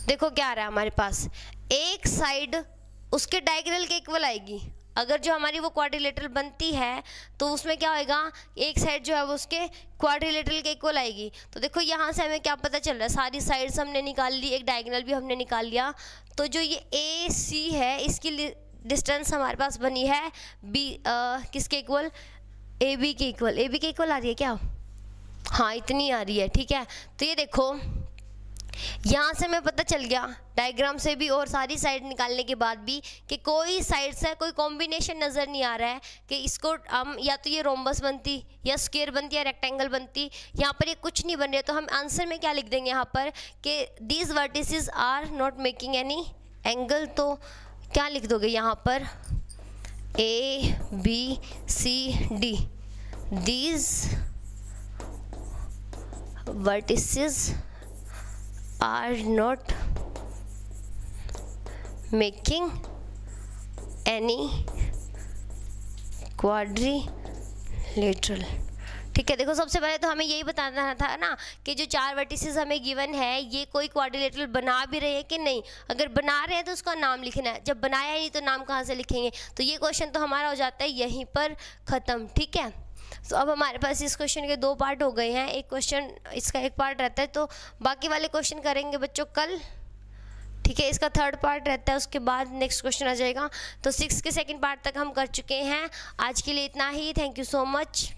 देखो क्या आ रहा है हमारे पास, एक साइड उसके डायगोनल के इक्वल आएगी। अगर जो हमारी वो क्वाड्रिलेटरल बनती है तो उसमें क्या होएगा, एक साइड जो है वो उसके क्वाड्रिलेटरल के इक्वल आएगी। तो देखो यहाँ से हमें क्या पता चल रहा है, सारी साइड्स हमने निकाल ली, एक डायगोनल भी हमने निकाल लिया। तो जो ये AC है इसकी डिस्टेंस हमारे पास बनी है किसके इक्वल, AB के इक्वल। AB के इक्वल आ रही है क्या, हाँ इतनी आ रही है, ठीक है। तो ये देखो यहाँ से हमें पता चल गया डायग्राम से भी और सारी साइड निकालने के बाद भी कि कोई साइड से कोई कॉम्बिनेशन नज़र नहीं आ रहा है कि इसको हम या तो ये रोम्बस बनती या स्क्वायर बनती या रेक्टेंगल बनती। यहाँ पर ये कुछ नहीं बन रहा है, तो हम आंसर में क्या लिख देंगे यहाँ पर कि these vertices are not making any angle. तो क्या लिख दोगे यहाँ पर, ABCD, these vertices are not making any quadrilateral। ठीक है, देखो सबसे पहले तो हमें यही बताना था ना कि जो 4 वर्टिसेस हमें गिवन है ये कोई क्वाड्रिलेटरल बना भी रहे हैं कि नहीं। अगर बना रहे हैं तो उसका नाम लिखना है, जब बनाया नहीं तो नाम कहाँ से लिखेंगे। तो ये क्वेश्चन तो हमारा हो जाता है यहीं पर ख़त्म, ठीक है। तो अब हमारे पास इस क्वेश्चन के 2 पार्ट हो गए हैं, एक क्वेश्चन इसका एक पार्ट रहता है, तो बाकी वाले क्वेश्चन करेंगे बच्चों कल, ठीक है। इसका 3rd पार्ट रहता है, उसके बाद नेक्स्ट क्वेश्चन आ जाएगा। तो 6 के 2nd पार्ट तक हम कर चुके हैं। आज के लिए इतना ही, थैंक यू सो मच।